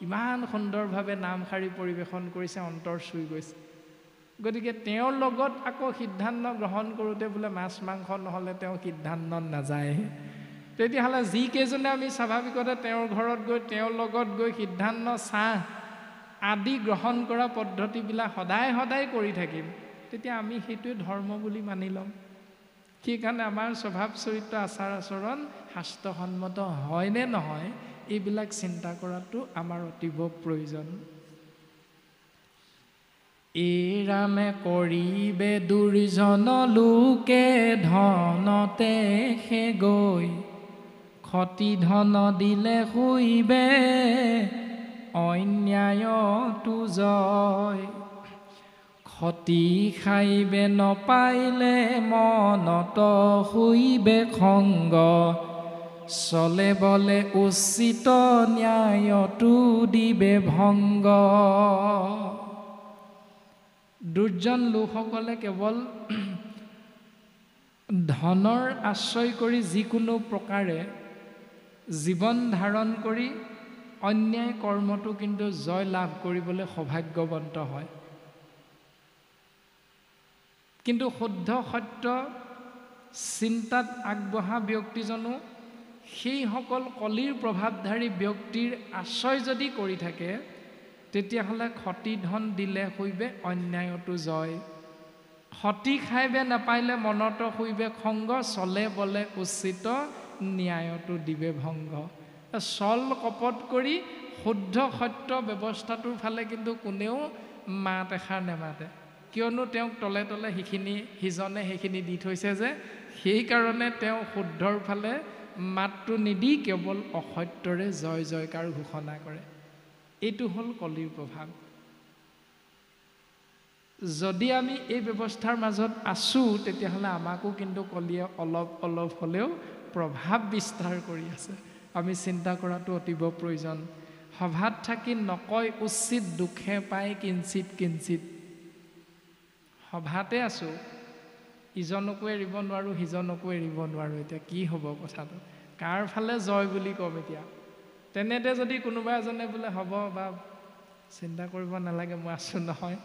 Speaker 1: ইমান সুন্দৰভাৱে নামশাৰী পৰিৱেশন কৰিছে, অন্তৰ চুই গৈছে। গতিকে তেওঁৰ লগত আকৌ সিদ্ধান্ত গ্ৰহণ কৰোঁতে বোলে মাছ মাংস নহ'লে তেওঁ সিদ্ধান্ত নাযায়, তেতিয়াহ'লে যিকেইজনে আমি স্বাভাৱিকতে তেওঁৰ ঘৰত গৈ তেওঁৰ লগত গৈ সিদ্ধান্ত চাহ আদি গ্ৰহণ কৰা পদ্ধতিবিলাক সদায় সদায় কৰি থাকিম, তেতিয়া আমি সেইটোৱে ধৰ্ম বুলি মানি ল'ম। সেইকাৰণে আমাৰ স্বভাৱ চৰিত্ৰ, আচাৰ আচৰণ শাস্ত্ৰসন্মত হয় নে নহয়, এইবিলাক চিন্তা কৰাটো আমাৰ অতীৱ প্ৰয়োজন। এইৰামে কৰিবে দুৰ্জন লোকে ধনতে সে গৈ, ক্ষতি ধন দিলে শুইবে অন্যায়তো জয়। ক্ষতি খাইবে নপাইলে মনত শুইবে খংগ, চলে বলে উচিত ন্যায়তো দিবে ভংগ। দুৰ্জন লোকসকলে কেৱল ধনৰ আশ্ৰয় কৰি যিকোনো প্ৰকাৰে জীৱন ধাৰণ কৰি অন্যায় কৰ্মটো কিন্তু জয় লাভ কৰিবলৈ সৌভাগ্যৱন্ত হয়। কিন্তু শুদ্ধ সত্য চিন্তাত আগবঢ়া ব্যক্তিজনো সেইসকল কলিৰ প্ৰভাৱধাৰী ব্যক্তিৰ আশ্ৰয় যদি কৰি থাকে, তেতিয়াহ'লে ক্ষতি ধন দিলে শুইবে অন্যায়তো জয়। ক্ষতি খাইবে নাপাইলে মনত শুইবে খংগ, চলে বলে উচিত ন্যায়তো দিবে ভংগ। চল কপট কৰি শুদ্ধ সত্য ব্যৱস্থাটোৰ ফালে কিন্তু কোনেও মাত এষাৰ নেমাতে, কিয়নো তেওঁক তলে তলে সিজনে সেইখিনি দি থৈছে যে, সেইকাৰণে তেওঁ শুদ্ধৰ ফালে মাতটো নিদি কেৱল অসত্যৰে জয় জয়কাৰ ঘোষণা কৰে। এইটো হ'ল কলিৰ প্ৰভাৱ। যদি আমি এই ব্যৱস্থাৰ মাজত আছোঁ, তেতিয়াহ'লে আমাকো কিন্তু কলিয়ে অলপ অলপ হ'লেও প্ৰভাৱ বিস্তাৰ কৰি আছে। আমি চিন্তা কৰাটো অতীৱ প্ৰয়োজন। সভাত থাকি নকয় উচিত, দুখে পাই কিঞ্চিত কিঞ্চিত। সভাতে আছোঁ, ইজনকো এৰিব নোৱাৰোঁ, সিজনকো এৰিব নোৱাৰোঁ। এতিয়া কি হ'ব কথাটো? কাৰ ফালে জয় বুলি ক'ম এতিয়া? তেনেতে যদি কোনোবা এজনে বোলে হ'ব বা চিন্তা কৰিব নালাগে, মই আছোঁ নহয়,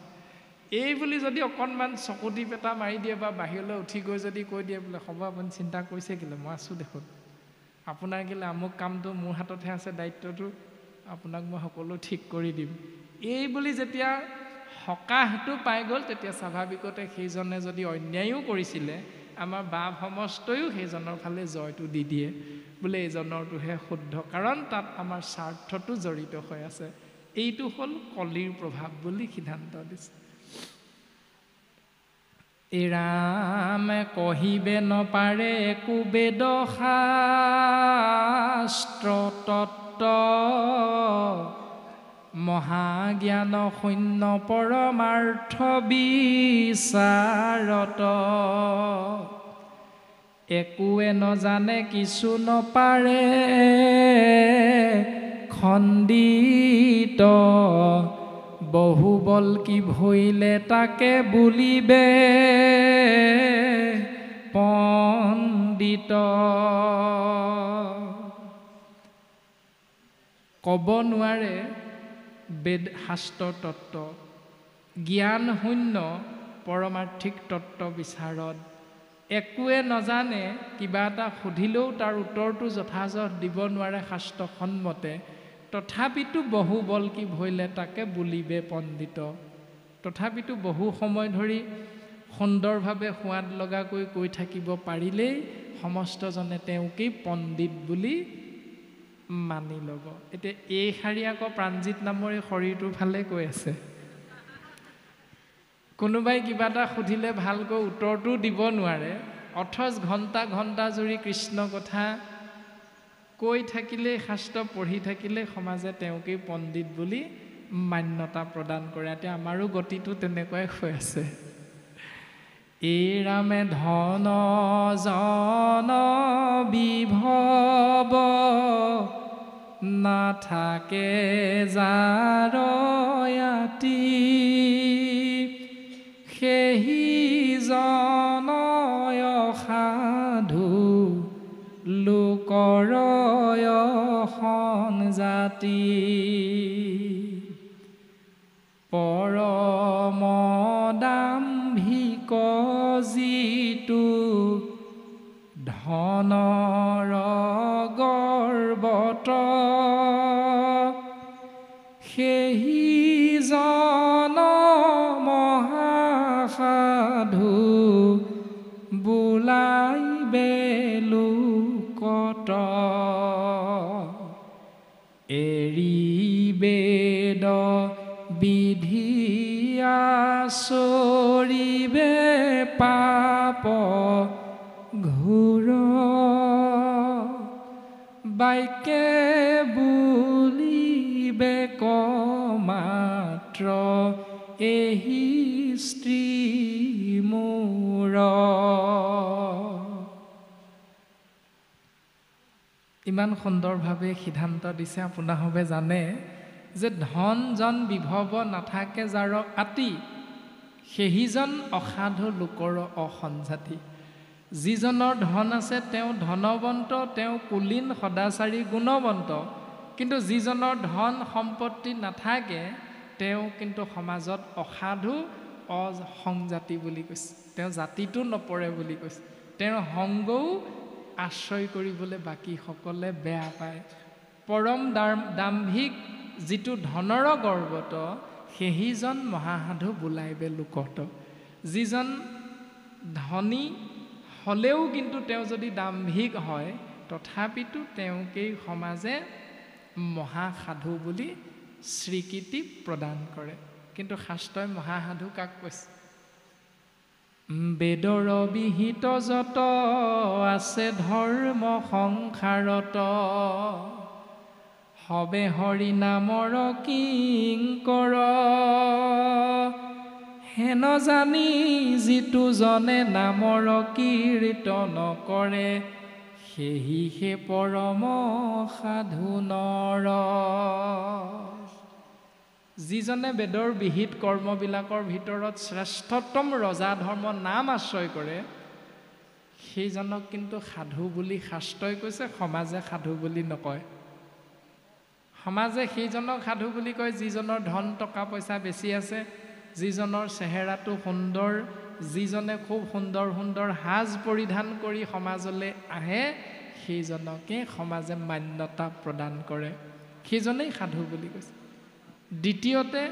Speaker 1: এই বুলি যদি অকণমান চকুটি পেটা মাৰি দিয়ে বা বাহিৰলৈ উঠি গৈ যদি কৈ দিয়ে বোলে হ'ব আপুনি চিন্তা কৰিছে কেলৈ, মই আছোঁ দেখোন, আপোনাৰ কেলৈ আমুক কামটো মোৰ হাততহে আছে, দায়িত্বটো আপোনাক মই সকলো ঠিক কৰি দিম, এই বুলি যেতিয়া সকাহটো পাই গ'ল, তেতিয়া স্বাভাৱিকতে সেইজনে যদি অন্যায়ো কৰিছিলে, আমাৰ বাপ সমস্তয়ো সেইজনৰ ফালে জয়টো দি দিয়ে, বোলে এইজনৰটোহে শুদ্ধ, কাৰণ তাত আমাৰ স্বাৰ্থটো জড়িত হৈ আছে। এইটো হ'ল কলিৰ প্ৰভাৱ বুলি সিদ্ধান্ত দিছে। ৰামে কহিবে নপাৰে একো বেদ শাস্ত্ৰ তত্ত্ব, মহাজ্ঞান শূন্য পৰমাৰ্থ বিচাৰত, একোৱে নজানে কিছু নপাৰে খণ্ডিত, বহু বল কি ভৈলে তাকে বুলিবে পণ্ডিত। ক'ব নোৱাৰে বেদ শাস্ত্ৰ তত্ত্ব, জ্ঞান শূন্য পৰমাৰ্থিক তত্ত্ব বিচাৰত, একোৱে নজানে, কিবা এটা সুধিলেও তাৰ উত্তৰটো যথাযথ দিব নোৱাৰে শাস্ত্ৰসন্মতে, তথাপিতো বহু বল কি ভৈলে তাকে বুলিবে পণ্ডিত। তথাপিতো বহু সময় ধৰি সুন্দৰভাৱে সোৱাদ লগাকৈ কৈ থাকিব পাৰিলেই সমস্তজনে তেওঁকেই পণ্ডিত বুলি মানি ল'ব। এতিয়া এই শাৰী আকৌ প্ৰাণজিত নামৰ এই শৰীৰটোৰ ফালে কৈ আছে। কোনোবাই কিবা এটা সুধিলে ভালকৈ উত্তৰটো দিব নোৱাৰে, অথচ ঘণ্টা ঘণ্টা জুৰি কৃষ্ণ কথা কৈ থাকিলে, শাস্ত্ৰ পঢ়ি থাকিলে সমাজে তেওঁকেই পণ্ডিত বুলি মান্যতা প্ৰদান কৰে। এতিয়া আমাৰো গতিটো তেনেকুৱাই হৈ আছে। এই ৰামে ধন জন বিভৱ, নাথাকে যাৰ ইয়াতি, সেহি জনয় সাধু লোকৰ সংজাতি, পৰম দাম্ভিক যিটো ধনৰ গৰ্বত, সেহি জন মহাসাধু বোলাইবে লোকত, এৰি বেদ বিধি আচৰিবে পাপ ঘোৰ, বাক্যে বুলিবে কমাত্ৰ এহি স্ত্ৰী মোৰ। ইমান সুন্দৰভাৱে সিদ্ধান্ত দিছে। আপোনাসবে জানে যে ধন জন বিভৱ নাথাকে যাৰ আতি, সেহিজন অসাধু লোকৰ অসঞ্জাতি। যিজনৰ ধন আছে তেওঁ ধনৱন্ত, তেওঁ কুলীন সদাচাৰী গুণৱন্ত, কিন্তু যিজনৰ ধন সম্পত্তি নাথাকে তেওঁ কিন্তু সমাজত অসাধু অসংজাতি বুলি কৈছে। তেওঁ জাতিটো নপৰে বুলি কৈছে। তেওঁৰ সংগও আশ্ৰয় কৰিবলৈ বাকীসকলে বেয়া পায়। পৰম দাম্ভিক যিটো ধনৰ গৰ্বত, সেহিজন মহাসাধু বোলাইবে লোকত। যিজন ধনী হ'লেও কিন্তু তেওঁ যদি দাম্ভিক হয়, তথাপিতো তেওঁকেই সমাজে মহাসাধু বুলি স্বীকৃতি প্ৰদান কৰে। কিন্তু শাস্ত্ৰই মহাসাধু কাক কৈছে? বেদৰ বিহিত যত আছে ধৰ্ম সংসাৰত, সবে হৰি নামৰ কিংকৰ, হেন জানি যিটো জনে নামৰ কীৰ্তন কৰে, সেহি হে পৰম সাধু নৰ। যিজনে বেদৰ বিহিত কৰ্মবিলাকৰ ভিতৰত শ্ৰেষ্ঠতম ৰজা ধৰ্ম নাম আশ্ৰয় কৰে, সেইজনক কিন্তু সাধু বুলি শাস্ত্ৰই কৈছে, সমাজে সাধু বুলি নকয়। সমাজে সেইজনক সাধু বুলি কয় যিজনৰ ধন টকা পইচা বেছি আছে, যিজনৰ চেহেৰাটো সুন্দৰ, যিজনে খুব সুন্দৰ সুন্দৰ সাজ পৰিধান কৰি সমাজলৈ আহে, সেইজনকে সমাজে মান্যতা প্ৰদান কৰে, সেইজনেই সাধু বুলি কৈছে। দ্বিতীয়তে,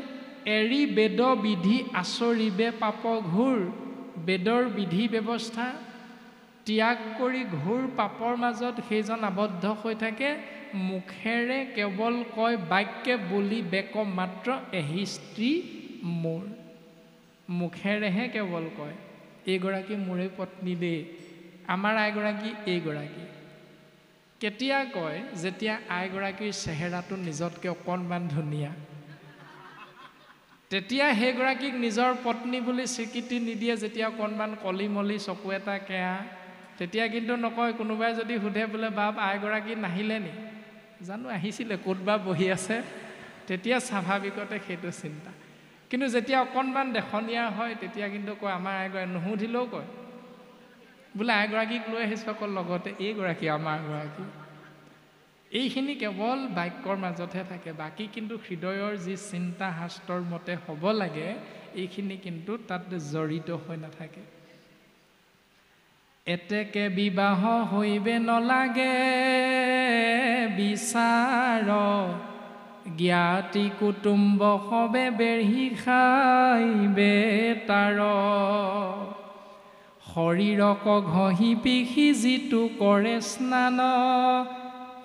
Speaker 1: এৰি বেদ বিধি আচৰিবে পাপ ঘোৰ, বেদৰ বিধি ব্যৱস্থা ত্যাগ কৰি ঘোৰ পাপৰ মাজত সেইজন আবদ্ধ হৈ থাকে, মুখেৰে কেৱল কয় বাক্যে বুলি বেক মাত্ৰ এহি স্ত্ৰী মোৰ। মুখেৰেহে কেৱল কয় এইগৰাকী মোৰে পত্নী দেই, আমাৰ আইগৰাকী এইগৰাকী। কেতিয়া কয়? যেতিয়া আইগৰাকীৰ চেহেৰাটো নিজতকৈ অকণমান ধুনীয়া, তেতিয়া সেইগৰাকীক নিজৰ পত্নী বুলি স্বীকৃতি নিদিয়ে। যেতিয়া অকণমান কলি মলি চকু এটা কেয়া, তেতিয়া কিন্তু নকয়। কোনোবাই যদি সোধে বোলে বাপ আইগৰাকী নাহিলে নি? জানো আহিছিলে, ক'ত বা বহি আছে, তেতিয়া স্বাভাৱিকতে সেইটো চিন্তা। কিন্তু যেতিয়া অকণমান দেখনীয়া হয়, তেতিয়া কিন্তু কয় আমাৰ আইগৰাকী, নুসুধিলেও কয় বোলে আইগৰাকীক লৈ আহিছোঁ অকল লগতে, এইগৰাকী আমাৰ গৰাকী। এইখিনি কেৱল বাক্যৰ মাজতহে থাকে, বাকী কিন্তু হৃদয়ৰ যি চিন্তা শাস্ত্ৰৰ মতে হ'ব লাগে, এইখিনি কিন্তু তাত জড়িত হৈ নাথাকে। এতেকে বিবাহ হৈবে নলাগে বিচাৰ, জ্ঞাতি কুটুম্ব সবে বেঢ়ি খাইবে তাৰ, শৰীৰক ঘঁহি পিহি যিটো কৰে স্নান,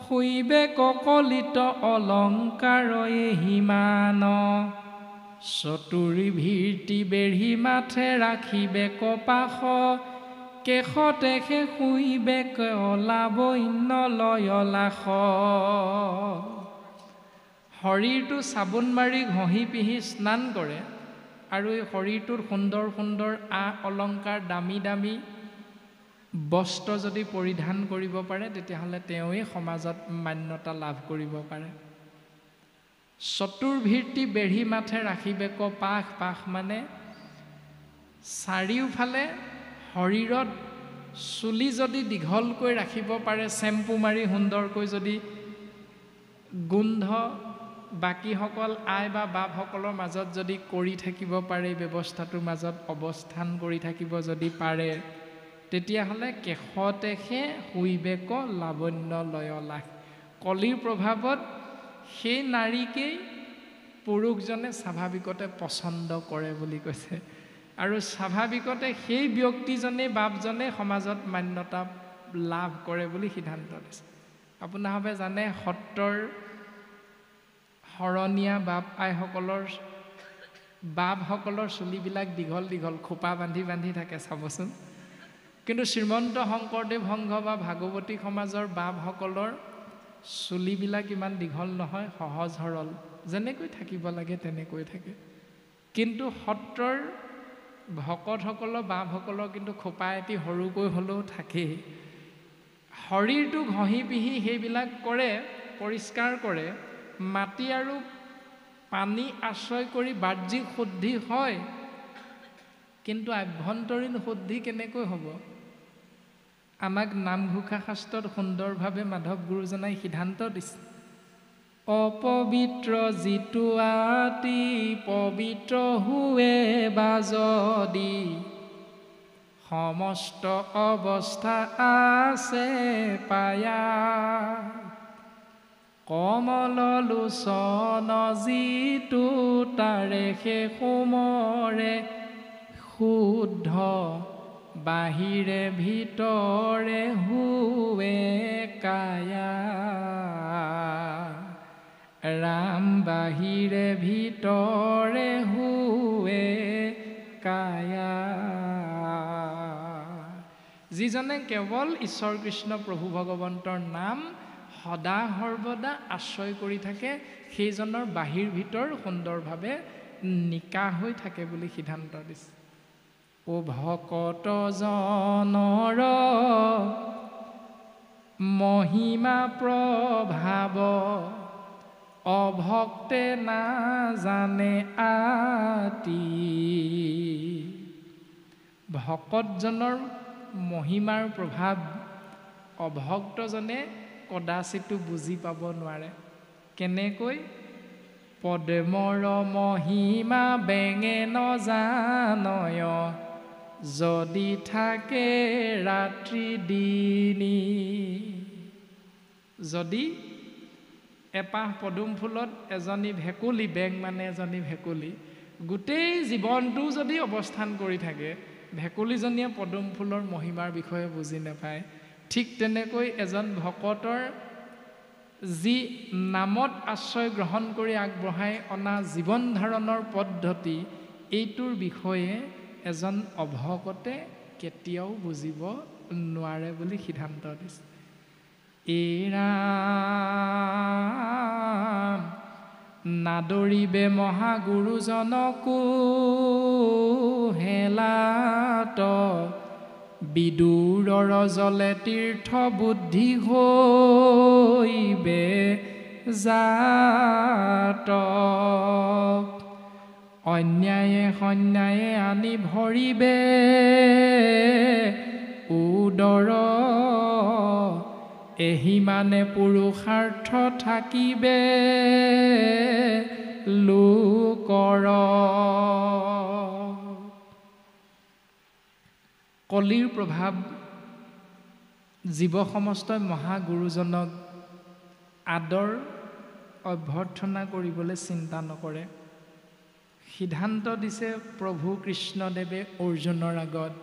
Speaker 1: শুইবে ককলিত অলংকাৰ এহিমান, চতুৰি ভীৰ্তি বেঢ়ি মাথে ৰাখিবে কপাস, কেশতে সে শুইবে কলা বন্য লয়লাস। শৰীৰটো চাবোন মাৰি ঘঁহি পিহি স্নান কৰে, আৰু এই শৰীৰটোত সুন্দৰ সুন্দৰ অলংকাৰ দামী দামী বস্ত্ৰ যদি পৰিধান কৰিব পাৰে, তেতিয়াহ'লে তেওঁৱেই সমাজত মান্যতা লাভ কৰিব পাৰে। চতুৰ্ভীৰ্তি বেঢ়ি মাথে ৰাখিবে কপাস, পাশ মানে চাৰিওফালে শৰীৰত চুলি যদি দীঘলকৈ ৰাখিব পাৰে, চেম্পু মাৰি সুন্দৰকৈ যদি গোন্ধ বাকীসকল আই বা বাপসকলৰ মাজত যদি কৰি থাকিব পাৰে, ব্যৱস্থাটোৰ মাজত অৱস্থান কৰি থাকিব যদি পাৰে, তেতিয়াহ'লে কেশতেহে শুইবে ক লাৱণ্য লয়লাস। কলিৰ প্ৰভাৱত সেই নাৰীকেই পুৰুষজনে স্বাভাৱিকতে পচন্দ কৰে বুলি কৈছে, আৰু স্বাভাৱিকতে সেই ব্যক্তিজনেই বাপজনে সমাজত মান্যতা লাভ কৰে বুলি সিদ্ধান্ত দিছে। আপোনালোকে জানে সত্ৰৰ শৰণীয়া বাপ আইসকলৰ বাপসকলৰ চুলিবিলাক দীঘল দীঘল খোপা বান্ধি বান্ধি থাকে, চাবচোন। কিন্তু শ্ৰীমন্ত শংকৰদেৱ সংঘ বা ভাগৱতী সমাজৰ বাপসকলৰ চুলিবিলাক ইমান দীঘল নহয়, সহজ সৰল, যেনেকৈ থাকিব লাগে তেনেকৈ থাকে। কিন্তু সত্ৰৰ ভকতসকলৰ বাপসকলৰ কিন্তু খোপা এটি সৰুকৈ হ'লেও থাকেই। শৰীৰটো ঘঁহি পিহি সেইবিলাক কৰে, পৰিষ্কাৰ কৰে, মাটি আৰু পানী আশ্ৰয় কৰি বাহ্যিক শুদ্ধি হয়, কিন্তু আভ্যন্তৰীণ শুদ্ধি কেনেকৈ হ'ব? আমাক নামঘোষা শাস্ত্ৰত সুন্দৰভাৱে মাধৱ গুৰুজনাই সিদ্ধান্ত দিছে। অপবিত্ৰ যিটো আতি পবিত্ৰ হুৱে বা যদি, সমস্ত অৱস্থা আছে পায়া, কমল লোচন যিটো তাৰে সে সোমৰে, শুদ্ধ বাহিৰে ভিতৰে হুৱে কায়া। বাহিৰে ভিতৰে হুৱে কায়া। যিজনে কেৱল ঈশ্বৰ কৃষ্ণ প্ৰভু ভগৱন্তৰ নাম সদা সৰ্বদা আশ্ৰয় কৰি থাকে, সেইজনৰ বাহিৰ ভিতৰ সুন্দৰভাৱে নিকা হৈ থাকে বুলি সিদ্ধান্ত দিছে। ও ভকত জনৰ মহিমা প্ৰভাৱ, অভক্তে নাজানে আতি। ভকতজনৰ মহিমাৰ প্ৰভাৱ অভক্তজনে কদাচিতো বুজি পাব নোৱাৰে। কেনেকৈ? পদ্মৰ মহিমা বেঙে নজানয়, যদি থাকে ৰাত্ৰি দিনী। যদি এপাহ পদুম ফুলত এজনী ভেকুলী, বেং মানে এজনী ভেকুলী, গোটেই জীৱনটো যদি অৱস্থান কৰি থাকে, ভেকুলীজনীয়ে পদুম ফুলৰ মহিমাৰ বিষয়ে বুজি নাপায়। ঠিক তেনেকৈ এজন ভকতৰ যি নামত আশ্ৰয় গ্ৰহণ কৰি আগবঢ়াই অনা জীৱন ধাৰণৰ পদ্ধতি, এইটোৰ বিষয়ে এজন অভকতে কেতিয়াও বুজিব নোৱাৰে বুলি সিদ্ধান্ত দিছে। ৰাম নাদৰিবে মহাগুৰুজনকো হেলাত, বিদুৰৰ জলে তীৰ্থ বুদ্ধি হৈবে জাত। অন্যায়ে সন্যায়ে আনি ভৰিবে উদৰ, এহিমানে পুৰুষাৰ্থ থাকিবে লোকৰ। কলিৰ প্ৰভাৱ জীৱ সমস্তই মহাগুৰুজনক আদৰ অভ্যৰ্থনা কৰিবলৈ চিন্তা নকৰে। সিদ্ধান্ত দিছে প্ৰভু কৃষ্ণদেৱে অৰ্জুনৰ আগত,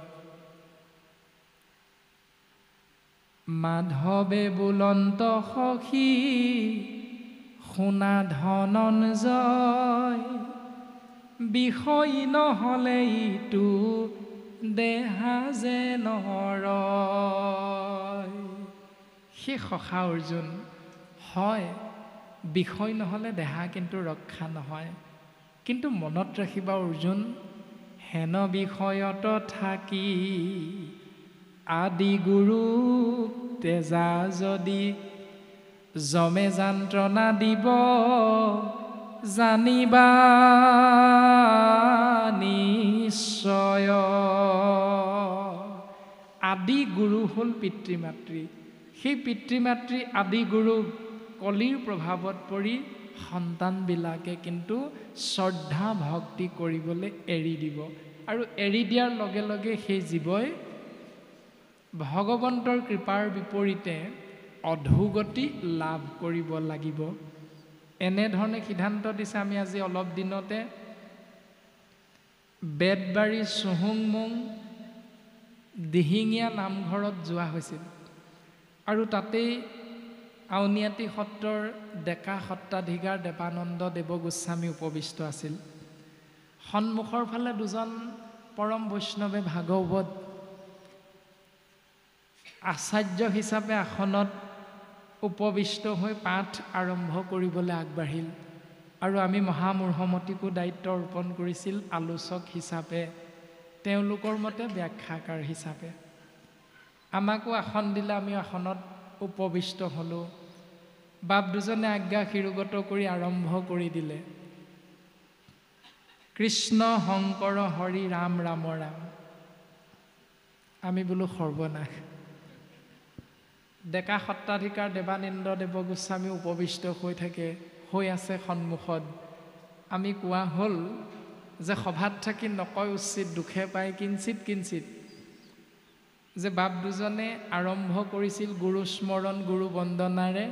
Speaker 1: মাধৱে বুলন্ত সখী শুনা ধনঞ্জয়, বিষয় নহ'লে ইটো দেহা যে নৰয়। সেই সখা অৰ্জুন, হয় বিষয় নহ'লে দেহা কিন্তু ৰক্ষা নহয়, কিন্তু মনত ৰাখিবা অৰ্জুন, হেন বিষয়ত থাকি আদি গুৰু তেজা যদি যমে যন্ত্ৰণা দিব, জানিবা নিশ্চয়। আদি গুৰু হ'ল পিতৃ মাতৃ। সেই পিতৃ মাতৃ আদি গুৰুক কলিৰ প্ৰভাৱত পৰি সন্তানবিলাকে কিন্তু শ্ৰদ্ধা ভক্তি কৰিবলৈ এৰি দিব, আৰু এৰি দিয়াৰ লগে লগে সেই জীৱই ভগৱন্তৰ কৃপাৰ বিপৰীতে অধোগতি লাভ কৰিব লাগিব। এনেধৰণে সিদ্ধান্ত দিছে। আমি আজি অলপ দিনতে বেতবাৰী চুহুংমুং দিহিঙীয়া নামঘৰত যোৱা হৈছিল, আৰু তাতেই আউনীআটী সত্ৰৰ ডেকা সত্ৰাধিকাৰ দেৱানন্দ দেৱ গোস্বামী উপবিষ্ট আছিল। সন্মুখৰ ফালে দুজন পৰম বৈষ্ণৱে ভাগৱত আচাৰ্য হিচাপে আসনত উপবিষ্ট হৈ পাঠ আৰম্ভ কৰিবলৈ আগবাঢ়িল, আৰু আমি মহামূঢ়মতীকো দায়িত্ব অৰ্পণ কৰিছিল আলোচক হিচাপে, তেওঁলোকৰ মতে ব্যাখ্যাকাৰ হিচাপে। আমাকো আসন দিলে, আমি আসনত উপবিষ্ট হ'লোঁ। বাপ দুজনে আজ্ঞা শিৰোগত কৰি আৰম্ভ কৰি দিলে, কৃষ্ণ শংকৰ হৰি ৰাম ৰাম ৰাম। আমি বোলো সৰ্বনাশ, ডেকা সত্ৰাধিকাৰ দেৱানন্দ দেৱ গোস্বামী উপবিষ্ট হৈ আছে সন্মুখত। আমি কোৱা হ'ল যে সভাত থাকি নকয় উচিত, দুখে পায় কিঞ্চিত কিঞ্চিত, যে বাপ দুজনে আৰম্ভ কৰিছিল গুৰু স্মৰণ গুৰু বন্দনাৰে,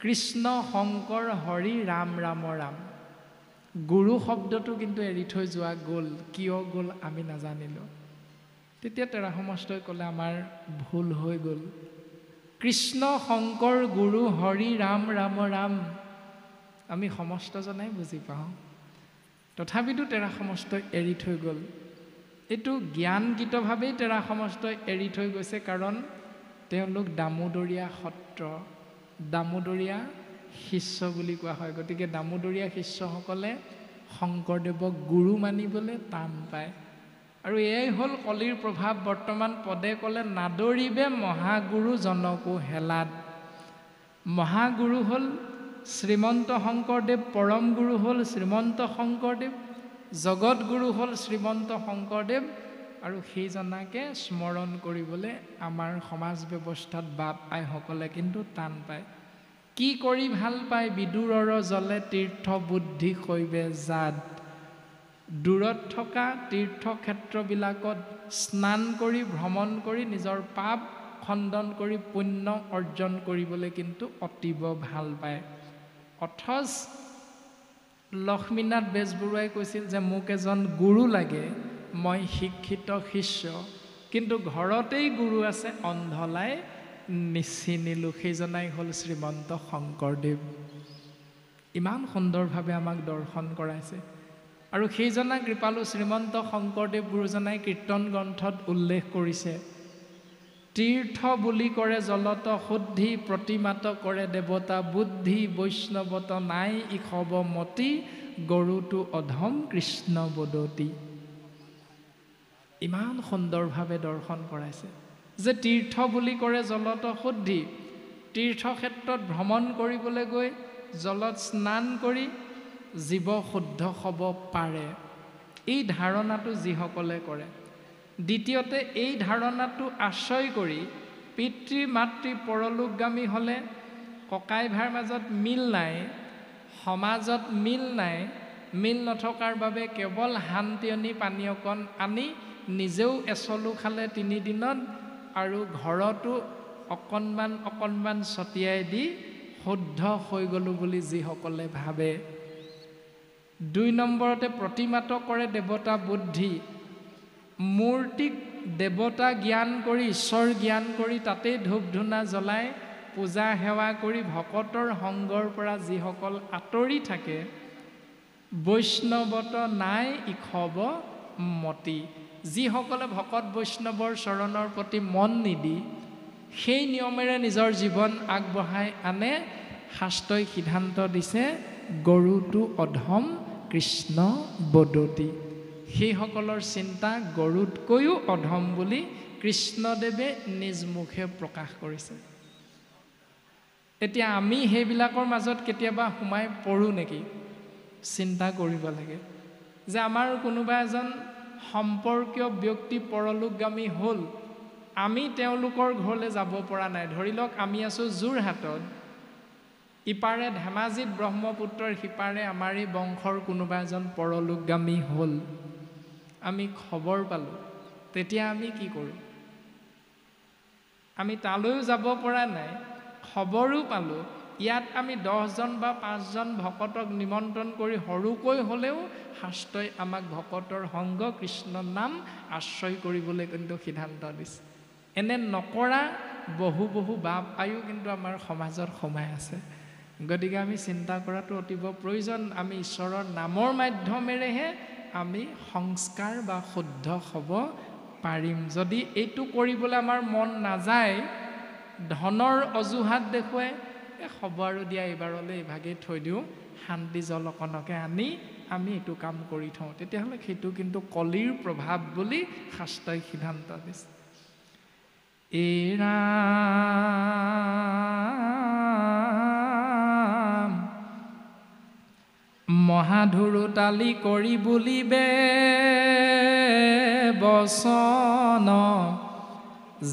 Speaker 1: কৃষ্ণ শংকৰ হৰি ৰাম ৰাম ৰাম। গুৰু শব্দটো কিন্তু এৰি থৈ যোৱা গ'ল, কিয় গ'ল আমি নাজানিলোঁ। তেতিয়া তেৰা সমস্তই ক'লে আমাৰ ভুল হৈ গ'ল। কৃষ্ণ শংকৰ গুৰু হৰি ৰাম ৰাম ৰাম, আমি সমস্তজনাই বুজি পাওঁ তথাপিতো তেৰা সমস্তই এৰি থৈ গ'ল এইটো জ্ঞানগীতভাৱেই তেৰা সমস্তই এৰি থৈ গৈছে কাৰণ তেওঁলোক দামোদৰীয়া সত্ৰ দামোদৰীয়া শিষ্য বুলি কোৱা হয় গতিকে দামোদৰীয়া শিষ্যসকলে শংকৰদেৱক গুৰু মানিবলৈ টান পায় আৰু এয়াই হ'ল কলিৰ প্ৰভাৱ বৰ্তমান পদে ক'লে নাদৰিবে মহাগুৰু জনকো হেলাত মহাগুৰু হ'ল শ্ৰীমন্ত শংকৰদেৱ পৰম গুৰু হ'ল শ্ৰীমন্ত শংকৰদেৱ জগতগুৰু হ'ল শ্ৰীমন্ত শংকৰদেৱ আৰু সেইজনাকে স্মৰণ কৰিবলৈ আমাৰ সমাজ ব্যৱস্থাত বাপ আইসকলে কিন্তু টান পায় কি কৰি ভাল পায় বিদুৰৰ জলে তীৰ্থ বুদ্ধি শৈবে জাত দূৰত থকা তীৰ্থক্ষেত্ৰবিলাকত স্নান কৰি ভ্ৰমণ কৰি নিজৰ পাপ খণ্ডন কৰি পুণ্য অৰ্জন কৰিবলৈ কিন্তু অতীব ভাল পায় অথচ লক্ষ্মীনাথ বেজবৰুৱাই কৈছিল যে মোক এজন গুৰু লাগে মই শিক্ষিত শিষ্য কিন্তু ঘৰতেই গুৰু আছে অন্ধলাই নিচিনিলোঁ সেইজনাই হ'ল শ্ৰীমন্ত শংকৰদেৱ ইমান সুন্দৰভাৱে আমাক দৰ্শন কৰাইছে আৰু সেইজনা কৃপালু শ্ৰীমন্ত শংকৰদেৱ গুৰুজনাই কীৰ্তন গ্ৰন্থত উল্লেখ কৰিছে তীৰ্থ বুলি কৰে জলত শুদ্ধি প্ৰতিমাত কৰে দেৱতা বুদ্ধি বৈষ্ণৱত নাই ইখব মতি গৰুটো অধম কৃষ্ণ বদতি ইমান সুন্দৰভাৱে দৰ্শন কৰাইছে যে তীৰ্থ বুলি কৰে জলত শুদ্ধি তীৰ্থক্ষেত্ৰত ভ্ৰমণ কৰিবলৈ গৈ জলত স্নান কৰি জীৱ শুদ্ধ হ'ব পাৰে এই ধাৰণাটো যিসকলে কৰে দ্বিতীয়তে এই ধাৰণাটো আশ্ৰয় কৰি পিতৃ মাতৃ পৰলোকগামী হ'লে ককাই ভাইৰ মাজত মিল নাই সমাজত মিল নাই মিল নথকাৰ বাবে কেৱল শান্তিয়নী পানী অকণ আনি নিজেও এচলু খালে 3 দিনত আৰু ঘৰতো অকণমান ছটিয়াই দি শুদ্ধ হৈ গ'লো বুলি যিসকলে ভাবে 2 নম্বৰতে প্ৰতিমাত কৰে দেৱতা বুদ্ধি মূৰ্তিক দেৱতা জ্ঞান কৰি ঈশ্বৰ জ্ঞান কৰি তাতেই ধূপ ধূনা জ্বলাই পূজা সেৱা কৰি ভকতৰ সংগৰ পৰা যিসকল আঁতৰি থাকে বৈষ্ণৱত নাই ইখব মতি যিসকলে ভকত বৈষ্ণৱৰ চৰণৰ প্ৰতি মন নিদি সেই নিয়মেৰে নিজৰ জীৱন আগবঢ়াই আনে শাস্ত্ৰই সিদ্ধান্ত দিছে গৰুটো অধম কৃষ্ণ বদতি সেইসকলৰ চিন্তা গৰুতকৈও অধম বুলি কৃষ্ণদেৱে নিজ মুখে প্ৰকাশ কৰিছে এতিয়া আমি সেইবিলাকৰ মাজত কেতিয়াবা সোমাই পৰোঁ নেকি চিন্তা কৰিব লাগে যে আমাৰ কোনোবা এজন সম্পৰ্কীয় ব্যক্তি পৰলোকগামী হ'ল আমি তেওঁলোকৰ ঘৰলৈ যাব পৰা নাই ধৰি লওক আমি আছোঁ যোৰহাটত ইপাৰে ধেমাজিত ব্ৰহ্মপুত্ৰৰ সিপাৰে আমাৰ এই বংশৰ কোনোবা এজন পৰলোকগামী হ'ল আমি খবৰ পালোঁ তেতিয়া আমি কি কৰোঁ আমি তালৈও যাব পৰা নাই খবৰো পালোঁ ইয়াত আমি 10 জন বা 5 জন ভকতক নিমন্ত্ৰণ কৰি সৰুকৈ হ'লেও শাস্ত্ৰই আমাক ভকতৰ সংগ কৃষ্ণ নাম আশ্ৰয় কৰিবলৈ কিন্তু সিদ্ধান্ত দিছে এনে নকৰা বহু বাপ আয়ো কিন্তু আমাৰ সমাজত সোমাই আছে গতিকে আমি চিন্তা কৰাটো অতিব প্ৰয়োজন আমি ঈশ্বৰৰ নামৰ মাধ্যমেৰেহে আমি সংস্কাৰ বা শুদ্ধ হ'ব পাৰিম যদি এইটো কৰিবলৈ আমাৰ মন নাযায় ধনৰ অজুহাত দেখুৱাই খবৰ আৰু দিয়া এইবাৰলৈ এইভাগেই থৈ দিওঁ শান্তি জল অকণকে আনি আমি এইটো কাম কৰি থওঁ তেতিয়াহ'লে সেইটো কিন্তু কলিৰ প্ৰভাৱ বুলি শাস্ত্ৰই সিদ্ধান্ত দিছে মহাধুৰু তালি কৰি বুলিবে বচন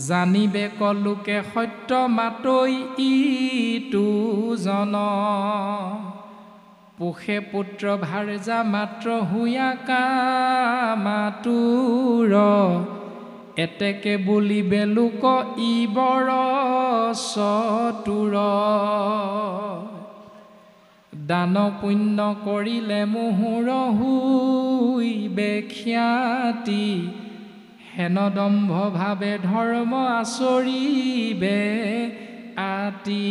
Speaker 1: জানিবে কলোকে সত্য মাতৈ ইটো জন পুষে পুত্ৰ ভাৰ্যা মাত্ৰ হুয়াকা মাতুৰ এতেকে বুলিবে লোক ই বৰ চতুৰ দান পুণ্য কৰিলে মুহুৰ হুইবে খ্যাতি হেনদম্ভ ভাৱে ধৰ্ম আচৰিবে আতি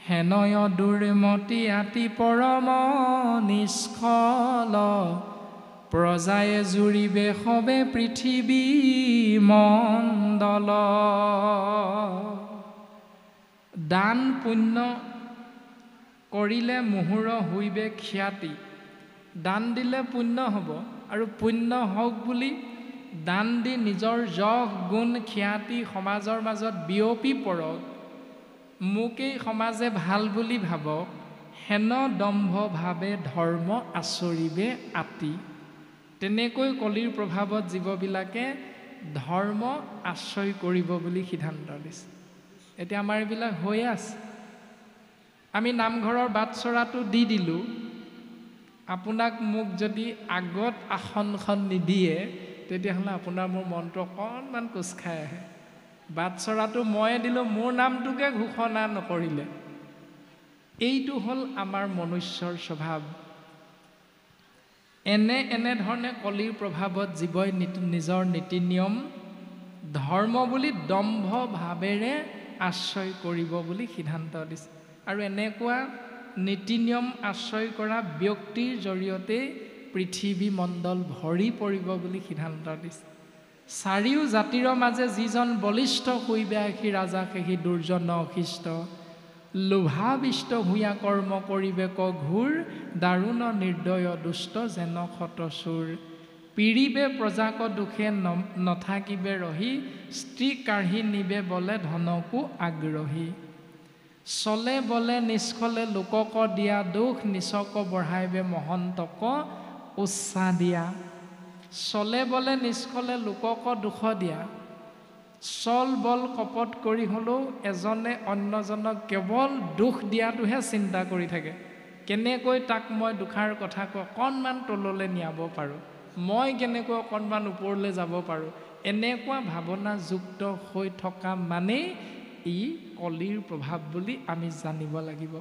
Speaker 1: হেনয় দুৰ্মতি আতি পৰম নিষ্ফল প্ৰজায়ে জুৰিবে সবে পৃথিৱী মণ্ডল দান পুণ্য কৰিলে মুহুৰ হৈবে খ্যাতি দান দিলে পুণ্য হ'ব আৰু পুণ্য হওক বুলি দান দি নিজৰ যশ গুণ খ্যাতি সমাজৰ মাজত বিয়পি পৰক মোকেই সমাজে ভাল বুলি ভাবক হেন দম্ভ ভাৱে ধৰ্ম আচৰিবে আতি তেনেকৈ কলিৰ প্ৰভাৱত জীৱবিলাকে ধৰ্ম আশ্ৰয় কৰিব বুলি সিদ্ধান্ত লৈছে এতিয়া আমাৰ এইবিলাক হৈ আছে আমি নামঘৰৰ বাটচৰাটো দি দিলোঁ আপোনাক মোক যদি আগত আসনখন নিদিয়ে তেতিয়াহ'লে আপোনাৰ মোৰ মনটো অকণমান কোচ খাই আহে বাটচৰাটো ময়ে দিলোঁ মোৰ নামটোকে ঘোষণা নকৰিলে এইটো হ'ল আমাৰ মনুষ্যৰ স্বভাৱ এনেধৰণে কলিৰ প্ৰভাৱত জীৱই নিজৰ নীতি নিয়ম ধৰ্ম বুলি দম্ভ ভাৱেৰে আশ্ৰয় কৰিব বুলি সিদ্ধান্ত দিছে আৰু এনেকুৱা নীতি নিয়ম আশ্ৰয় কৰা ব্যক্তিৰ জৰিয়তে পৃথিৱী মণ্ডল ভৰি পৰিব বুলি সিদ্ধান্ত দিছে চাৰিও জাতিৰ মাজে যিজন বলিষ্ঠ হৈবে আখি ৰাজা সেহি দুৰ্জন অশিষ্ট লোভাবিষ্ট ভূঞা কৰ্ম কৰিবে ক ঘূৰ দাৰুণ নিৰ্দয় দুষ্ট যেন ক্ষত চোৰ পিৰিবে প্ৰজাক দুখে নথাকিবে ৰহি স্ত্ৰী কাঢ়ি নিবে বলে ধনকো আগ্ৰহী চলে বলে নিষ্ফলে লোকক দিয়া দুখ নিচক বঢ়াইবে মহন্তক উচ্চা দিয়া চলে বলে নিষ্ফলে লোকক দুখ দিয়া চল বল কপট কৰি হ'লেও এজনে অন্যজনক কেৱল দুখ দিয়াটোহে চিন্তা কৰি থাকে কেনেকৈ তাক মই দুখাৰ কথা কৈ অকণমান তললৈ নিয়াব পাৰোঁ মই কেনেকৈ অকণমান ওপৰলৈ যাব পাৰোঁ এনেকুৱা ভাৱনাযুক্ত হৈ থকা মানেই ই কলিৰ প্ৰভাৱ বুলি আমি জানিব লাগিব